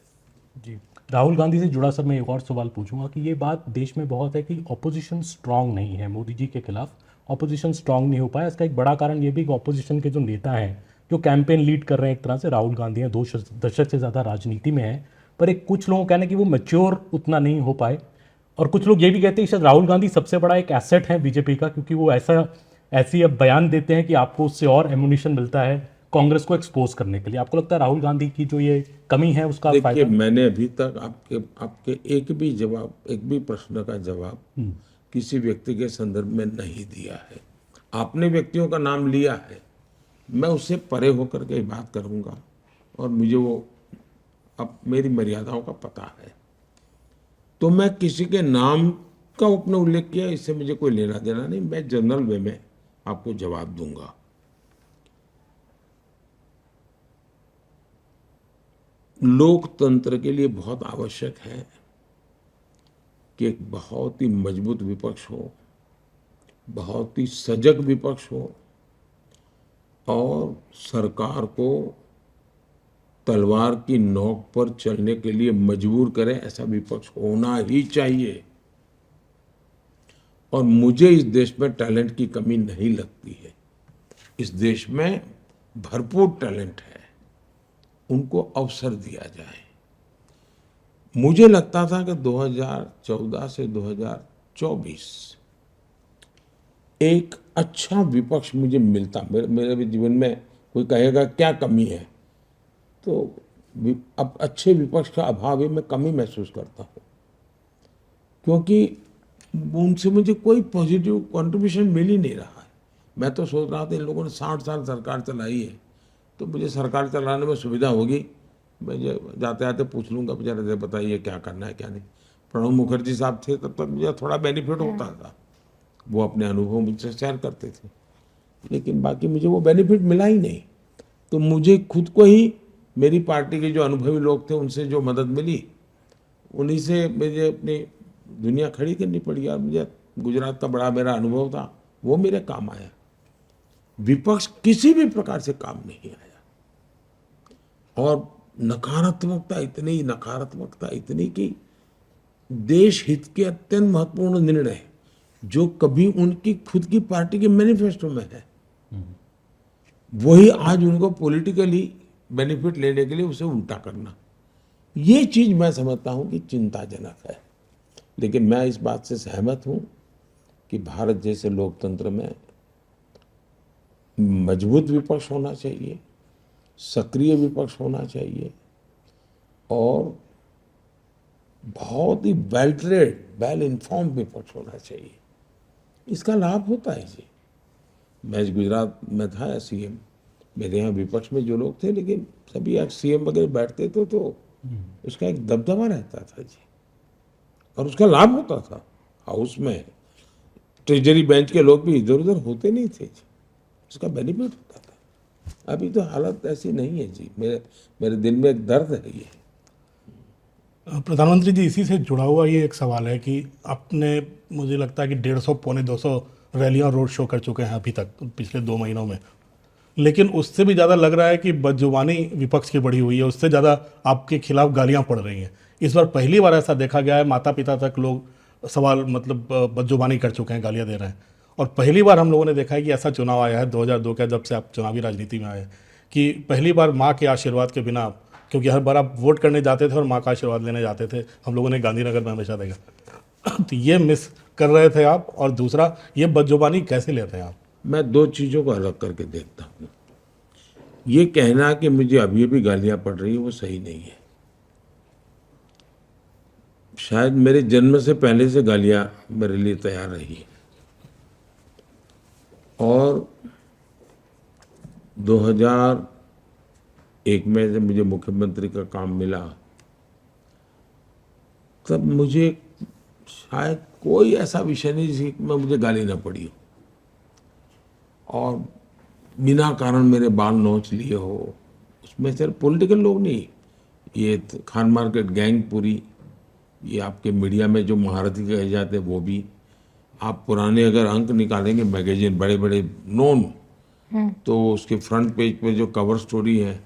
जी, राहुल गांधी से जुड़ा सर मैं एक और सवाल पूछूंगा कि ये बात देश में बहुत है कि ऑपोजिशन स्ट्रांग नहीं है, मोदी जी के खिलाफ ऑपोजिशन स्ट्रांग नहीं हो पाया। इसका एक बड़ा कारण ये भी कि ऑपोजिशन के जो नेता हैं जो कैंपेन लीड कर रहे हैं, एक तरह से राहुल गांधी हैं, 2 दशक से ज़्यादा राजनीति में है, पर एक कुछ लोगों का कहना है कि वो मैच्योर उतना नहीं हो पाए, और कुछ लोग ये भी कहते हैं कि शायद राहुल गांधी सबसे बड़ा एक एसेट है बीजेपी का, क्योंकि वो ऐसी अब बयान देते हैं कि आपको उससे और एमुनिशन मिलता है कांग्रेस को एक्सपोज करने के लिए। आपको लगता है राहुल गांधी की जो ये कमी है उसका देखिए, फायदा? मैंने अभी तक आपके एक भी प्रश्न का जवाब किसी व्यक्ति के संदर्भ में नहीं दिया है। आपने व्यक्तियों का नाम लिया है, मैं उससे परे होकर के बात करूंगा, और मुझे वो अब मेरी मर्यादाओं का पता है। तो मैं किसी के नाम का अपने उल्लेख किया, इससे मुझे कोई लेना देना नहीं। मैं जनरल वे में आपको जवाब दूंगा। लोकतंत्र के लिए बहुत आवश्यक है कि एक बहुत ही मजबूत विपक्ष हो, बहुत ही सजग विपक्ष हो, और सरकार को तलवार की नोक पर चलने के लिए मजबूर करे, ऐसा विपक्ष होना ही चाहिए। और मुझे इस देश में टैलेंट की कमी नहीं लगती है। इस देश में भरपूर टैलेंट है, उनको अवसर दिया जाए। मुझे लगता था कि 2014 से 2024 एक अच्छा विपक्ष मुझे मिलता। मेरे भी जीवन में कोई कहेगा क्या कमी है, तो अब अच्छे विपक्ष का अभाव ही मैं कमी महसूस करता हूँ, क्योंकि उनसे मुझे कोई पॉजिटिव कंट्रीब्यूशन मिल ही नहीं रहा है। मैं तो सोच रहा था इन लोगों ने 60 साल सरकार चलाई है, तो मुझे सरकार चलाने में सुविधा होगी, मैं जाते आते पूछ लूँगा बेचारे बताइए क्या करना है क्या नहीं। प्रणब मुखर्जी साहब थे तब तक मुझे थोड़ा बेनिफिट होता था, वो अपने अनुभव मुझसे शेयर करते थे, लेकिन बाकी मुझे वो बेनिफिट मिला ही नहीं। तो मुझे खुद को ही, मेरी पार्टी के जो अनुभवी लोग थे उनसे जो मदद मिली, उन्हीं से मुझे अपनी दुनिया खड़ी करनी पड़ी। और मुझे गुजरात का बड़ा मेरा अनुभव था, वो मेरे काम आया। विपक्ष किसी भी प्रकार से काम नहीं आया, और नकारात्मकता इतनी कि देश हित के अत्यंत महत्वपूर्ण निर्णय जो कभी उनकी खुद की पार्टी के मैनिफेस्टो में है, वही आज उनको पॉलिटिकली बेनिफिट लेने के लिए उसे उल्टा करना, ये चीज मैं समझता हूं कि चिंताजनक है। लेकिन मैं इस बात से सहमत हूं कि भारत जैसे लोकतंत्र में मजबूत विपक्ष होना चाहिए, सक्रिय विपक्ष होना चाहिए और बहुत ही वेल ट्रेड, वेल इन्फॉर्म विपक्ष होना चाहिए। इसका लाभ होता है जी। मैं गुजरात में था सीएम, मेरे यहाँ विपक्ष में जो लोग थे, लेकिन सभी आज सीएम वगैरह बैठते थे तो उसका एक दबदबा रहता था जी, और उसका लाभ होता था। हाउस में ट्रेजरी बेंच के लोग भी इधर उधर होते नहीं थे जी, उसका बेनिफिट होता था। अभी तो हालत ऐसी नहीं है जी। मेरे दिल में एक दर्द है ये। प्रधानमंत्री जी, इसी से जुड़ा हुआ ये एक सवाल है कि आपने, मुझे लगता है कि 150 पौने 200 रैलियां रोड शो कर चुके हैं अभी तक पिछले 2 महीनों में, लेकिन उससे भी ज़्यादा लग रहा है कि बदजुबानी विपक्ष की बढ़ी हुई है, उससे ज़्यादा आपके खिलाफ गालियां पड़ रही हैं। इस बार पहली बार ऐसा देखा गया है, माता पिता तक लोग सवाल मतलब बदजुबानी कर चुके हैं, गालियां दे रहे हैं। और पहली बार हम लोगों ने देखा है कि ऐसा चुनाव आया है 2002 का, जब से आप चुनावी राजनीति में आए, कि पहली बार माँ के आशीर्वाद के बिना, क्योंकि हर बार आप वोट करने जाते थे और माँ का आशीर्वाद लेने जाते थे, हम लोगों ने गांधीनगर में हमेशा देखा। तो ये मिस कर रहे थे आप, और दूसरा ये बदजुबानी कैसे लेते हैं आप? मैं दो चीज़ों को अलग करके देखता हूँ। ये कहना कि मुझे अभी भी गालियाँ पड़ रही है वो सही नहीं है। शायद मेरे जन्म से पहले से गालियाँ मेरे लिए तैयार रही, और 2001 में जब मुझे मुख्यमंत्री का काम मिला, तब मुझे शायद कोई ऐसा विषय नहीं जिसमें मुझे गाली ना पड़ी हो और बिना कारण मेरे बाल नोच लिए हो। उसमें सिर्फ पॉलिटिकल लोग नहीं, ये खान मार्केट गैंग पूरी, ये आपके मीडिया में जो महारथी कहे जाते हैं वो भी। आप पुराने अगर अंक निकालेंगे मैगजीन बड़े बड़े नोन, तो उसके फ्रंट पेज पे जो कवर स्टोरी है,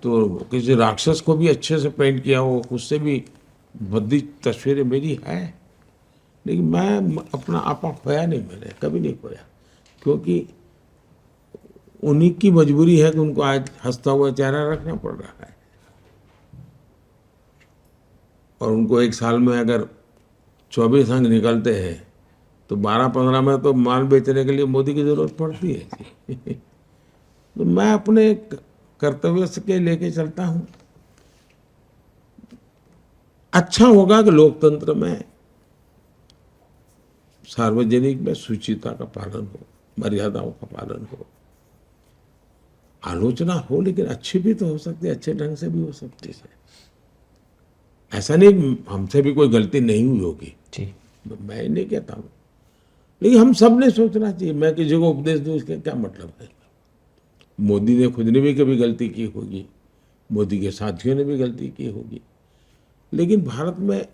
तो किसी राक्षस को भी अच्छे से पेंट किया हो, उससे भी भद्दी तस्वीरें मेरी है। लेकिन मैं अपना आपा खोया नहीं, मैंने कभी नहीं खोया, क्योंकि उन्हीं की मजबूरी है कि उनको आज हंसता हुआ चेहरा रखना पड़ रहा है, और उनको एक साल में अगर 24 अंक निकलते हैं तो 12-15 में तो माल बेचने के लिए मोदी की जरूरत पड़ती है। तो मैं अपने कर्तव्य के लेके चलता हूँ। अच्छा होगा कि लोकतंत्र में सार्वजनिक में शुचिता का पालन हो, मर्यादाओं का पालन हो, आलोचना हो, लेकिन अच्छी भी तो हो सकती है, अच्छे ढंग से भी हो सकती है। ऐसा नहीं हमसे भी कोई गलती नहीं हुई होगी जी, मैं नहीं कहता हूँ, लेकिन हम सब ने सोचना चाहिए। मैं किसी को उपदेश दूँ इसका क्या मतलब है? मोदी ने खुद ने भी कभी गलती की होगी, मोदी के साथियों ने भी गलती की होगी, लेकिन भारत में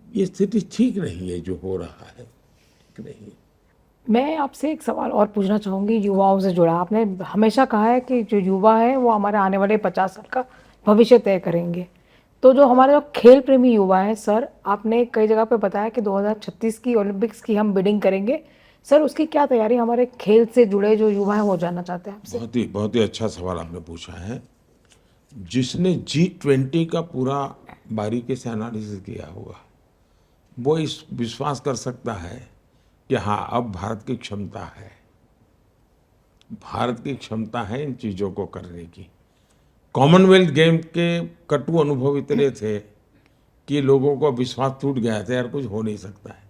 ये स्थिति ठीक नहीं है, जो हो रहा है ठीक नहीं है। मैं आपसे एक सवाल और पूछना चाहूँगी युवाओं से जुड़ा। आपने हमेशा कहा है कि जो युवा है वो हमारे आने वाले 50 साल का भविष्य तय करेंगे। तो जो हमारे जो खेल प्रेमी युवा है सर, आपने कई जगह पे बताया कि 2036 की ओलंपिक्स की हम बिडिंग करेंगे। सर उसकी क्या तैयारी हमारे खेल से जुड़े जो युवा हैं वो जानना चाहते हैं आपसे। बहुत ही अच्छा सवाल आपने पूछा है। जिसने G20 का पूरा बारीकी से एनालिसिस किया होगा वो इस विश्वास कर सकता है कि हाँ, अब भारत की क्षमता है, भारत की क्षमता है इन चीज़ों को करने की। कॉमनवेल्थ गेम के कटु अनुभव इतने थे कि लोगों को विश्वास टूट गया था, यार कुछ हो नहीं सकता है।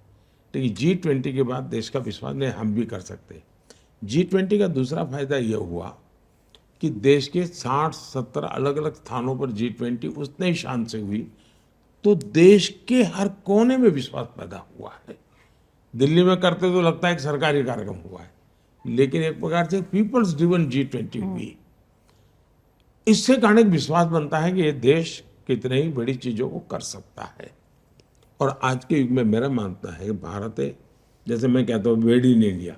लेकिन G20 के बाद देश का विश्वास नहीं, हम भी कर सकते। G20 का दूसरा फायदा यह हुआ कि देश के 60-70 अलग अलग स्थानों पर G20 उतने ही शान से हुई, तो देश के हर कोने में विश्वास पैदा हुआ है। दिल्ली में करते तो लगता है एक सरकारी कार्यक्रम हुआ है, लेकिन एक प्रकार से पीपल्स ड्रिवन G20 हुई। इससे कारण एक विश्वास बनता है कि ये देश कितने ही बड़ी चीजों को कर सकता है। और आज के युग में मेरा मानना है कि भारत है, जैसे मैं कहता हूँ मेड इन इंडिया,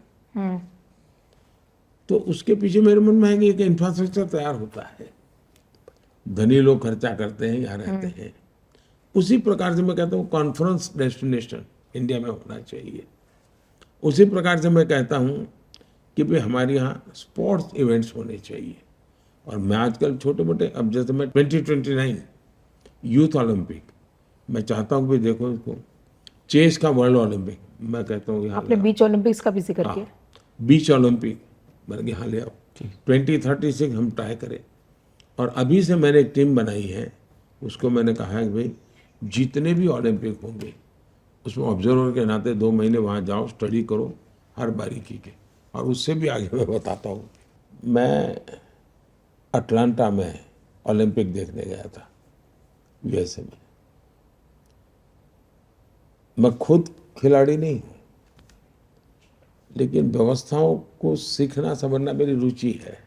तो उसके पीछे मेरे मन में है कि एक इंफ्रास्ट्रक्चर तैयार होता है, धनी लोग खर्चा करते हैं, यहाँ रहते हैं। उसी प्रकार से मैं कहता हूँ कॉन्फ्रेंस डेस्टिनेशन इंडिया में होना चाहिए। उसी प्रकार से मैं कहता हूँ कि भाई हमारे यहाँ स्पोर्ट्स इवेंट्स होने चाहिए। और मैं आजकल छोटे मोटे, अब जैसे मैं 2029 यूथ ओलंपिक मैं चाहता हूँ कि देखो इसको, चेस का वर्ल्ड ओलंपिक मैं कहता हूँ, आपने बीच ओलंपिक्स का भी जिक्र किया। बीच ओलंपिक मैंने कहा हाँ ले आओ। 2036 हम ट्राई करें। और अभी से मैंने एक टीम बनाई है, उसको मैंने कहा है कि भाई जितने भी ओलंपिक होंगे उसमें ऑब्जर्वर के नाते 2 महीने वहाँ जाओ, स्टडी करो हर बारीकी के। और उससे भी आगे मैं बताता हूँ, मैं अटलांटा में ओलंपिक देखने गया था यूएसए में। मैं खुद खिलाड़ी नहीं हूँ, लेकिन व्यवस्थाओं को सीखना समझना मेरी रुचि है।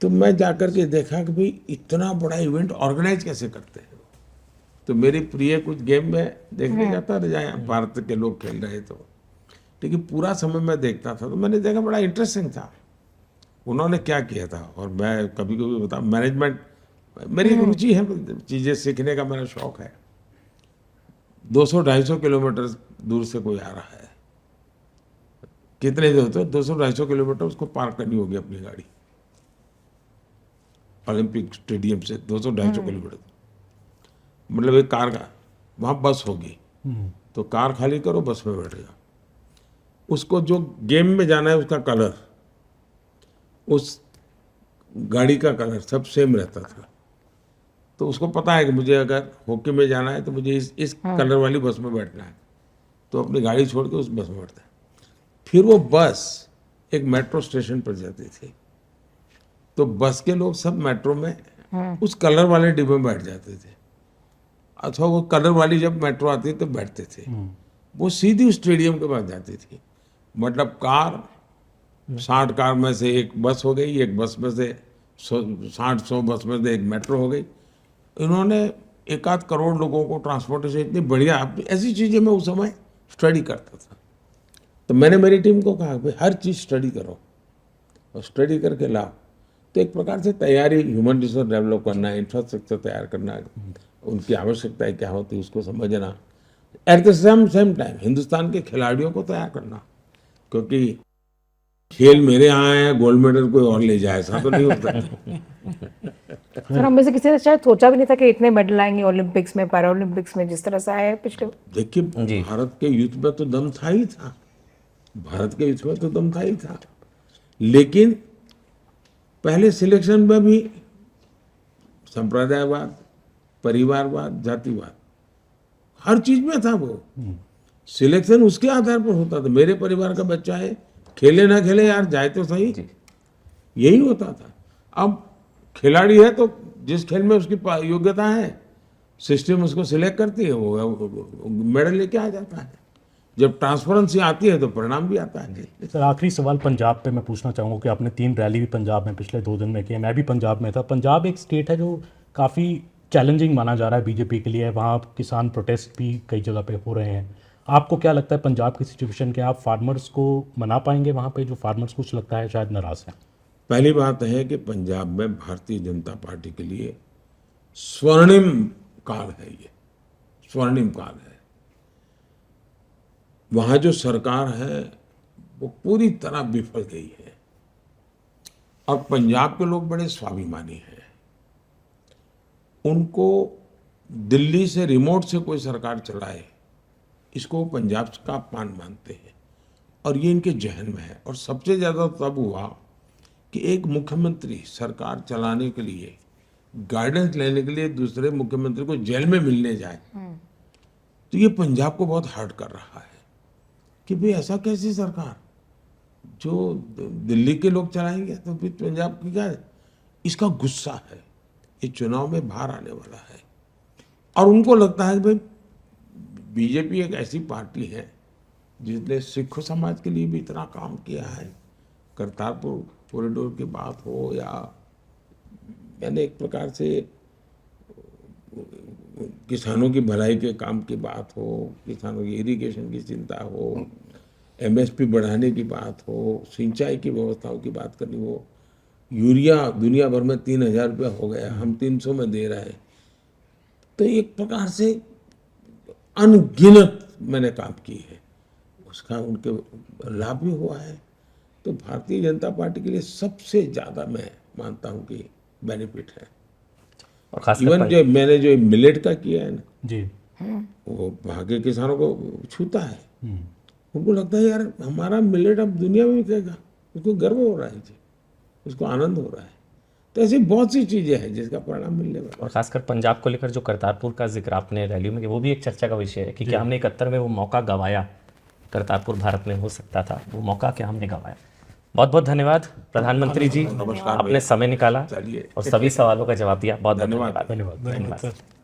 तो मैं जाकर के देखा कि भाई इतना बड़ा इवेंट ऑर्गेनाइज कैसे करते हैं। तो मेरी प्रिय कुछ गेम में देखने जाता रह जाए, भारत के लोग खेल रहे तो, लेकिन पूरा समय मैं देखता था तो मैंने देखा बड़ा इंटरेस्टिंग था उन्होंने क्या किया था। और मैं कभी कभी बता, मैनेजमेंट मेरी एक रुचि है, चीज़ें सीखने का मेरा शौक है। 200-250 किलोमीटर दूर से कोई आ रहा है, कितने दूर तो 200-250 किलोमीटर उसको पार करनी होगी अपनी गाड़ी, ओलंपिक स्टेडियम से 200-250 किलोमीटर। मतलब एक कार का वहाँ बस होगी, तो कार खाली करो, बस में बैठेगा। उसको जो गेम में जाना है उसका कलर, उस गाड़ी का कलर सब सेम रहता था। तो उसको पता है कि मुझे अगर हॉकी में जाना है तो मुझे इस कलर वाली बस में बैठना है, तो अपनी गाड़ी छोड़ के उस बस में बैठता है। फिर वो बस एक मेट्रो स्टेशन पर जाती थी, तो बस के लोग सब मेट्रो में उस कलर वाले डिब्बे में बैठ जाते थे। अच्छा, वो कलर वाली जब मेट्रो आती तो बैठते थे, वो सीधी स्टेडियम के पास जाती थी। मतलब कार 60 कार में से एक बस हो गई, एक बस में से 60-100 बस में से एक मेट्रो हो गई। इन्होंने 1-8 करोड़ लोगों को ट्रांसपोर्टेशन इतनी बढ़िया, ऐसी चीज़ें मैं उस समय स्टडी करता था। तो मैंने मेरी टीम को कहा भाई हर चीज़ स्टडी करो और स्टडी करके लाओ। तो एक प्रकार से तैयारी, ह्यूमन रिसोर्स डेवलप करना, इंफ्रास्ट्रक्चर तैयार करना, उनकी आवश्यकताएं क्या होती है उसको समझना, at the same time Hindustan के खिलाड़ियों को तैयार करना। क्योंकि खेल मेरे यहाँ है, गोल्ड मेडल कोई और ले जाए, ऐसा तो नहीं होता। सर, हम में से किसी ने शायद सोचा भी नहीं था कि इतने मेडल आएंगे ओलंपिक्स में, पैरा ओलंपिक्स में, जिस तरह से आए पिछले। देखिए भारत के यूथ में तो दम था ही था, भारत के यूथ में तो दम था ही था। लेकिन पहले सिलेक्शन में भी संप्रदायवाद, परिवारवाद, जातिवाद, हर चीज में था। वो सिलेक्शन उसके आधार पर होता था, मेरे परिवार का बच्चा है, खेले ना खेले यार जाए तो सही, यही होता था। अब खिलाड़ी है तो जिस खेल में उसकी योग्यता है, सिस्टम उसको सिलेक्ट करती है, वो मेडल लेके आ जाता है। जब ट्रांसपेरेंसी आती है तो परिणाम भी आता है। सर, आखिरी सवाल पंजाब पे मैं पूछना चाहूँगा कि आपने 3 रैली भी पंजाब में पिछले 2 दिन में की, मैं भी पंजाब में था। पंजाब एक स्टेट है जो काफ़ी चैलेंजिंग माना जा रहा है बीजेपी के लिए, वहाँ किसान प्रोटेस्ट भी कई जगह पे हो रहे हैं। आपको क्या लगता है पंजाब की सिचुएशन के, आप फार्मर्स को मना पाएंगे वहाँ पे, जो फार्मर्स कुछ लगता है शायद नाराज़ हैं? पहली बात है कि पंजाब में भारतीय जनता पार्टी के लिए स्वर्णिम काल है, ये स्वर्णिम काल है। वहाँ जो सरकार है वो पूरी तरह विफल गई है, और पंजाब के लोग बड़े स्वाभिमानी हैं। उनको दिल्ली से रिमोट से कोई सरकार चलाए, इसको वो पंजाब का अपमान मानते हैं, और ये इनके जहन में है। और सबसे ज़्यादा तब हुआ कि एक मुख्यमंत्री सरकार चलाने के लिए, गाइडेंस लेने के लिए दूसरे मुख्यमंत्री को जेल में मिलने जाए, तो ये पंजाब को बहुत हर्ट कर रहा है कि भाई ऐसा कैसी सरकार जो दिल्ली के लोग चलाएंगे, तो फिर पंजाब की क्या है? इसका गुस्सा है, ये चुनाव में बाहर आने वाला है। और उनको लगता है कि भाई बीजेपी एक ऐसी पार्टी है जिसने सिख समाज के लिए भी इतना काम किया है, करतारपुर कॉरिडोर की बात हो, या यानी एक प्रकार से किसानों की भलाई के काम की बात हो, किसानों की इरिगेशन की चिंता हो, एमएसपी बढ़ाने की बात हो, सिंचाई की व्यवस्थाओं की बात करनी हो। यूरिया दुनिया भर में 3000 रुपया हो गया, हम 300 में दे रहे हैं। तो एक प्रकार से अनगिनत मैंने काम की है, उसका उनके लाभ भी हुआ है। तो भारतीय जनता पार्टी के लिए सबसे ज़्यादा मैं मानता हूँ कि बेनिफिट है। और खास इवन जो मैंने जो मिलेट का किया है ना जी, वो वहाँ के किसानों को छूता है। उनको लगता है यार हमारा मिलेट अब दुनिया में बिकेगा। उसको गर्व हो रहा है जी, उसको आनंद हो रहा है। तो ऐसी बहुत सी चीजें हैं जिसका परिणाम मिलने वाला है। और खासकर पंजाब को लेकर जो करतारपुर का जिक्र आपने रैली में किया, वो भी एक चर्चा का विषय है कि क्या हमने 71 में वो मौका गंवाया, करतारपुर भारत में हो सकता था, वो मौका क्या हमने गंवाया। बहुत बहुत धन्यवाद प्रधानमंत्री जी, नमस्कार आपने भैया। समय निकाला चलिए। और सभी सवालों का जवाब दिया। बहुत बहुत धन्यवाद। धन्यवाद। धन्यवाद। धन्यवाद।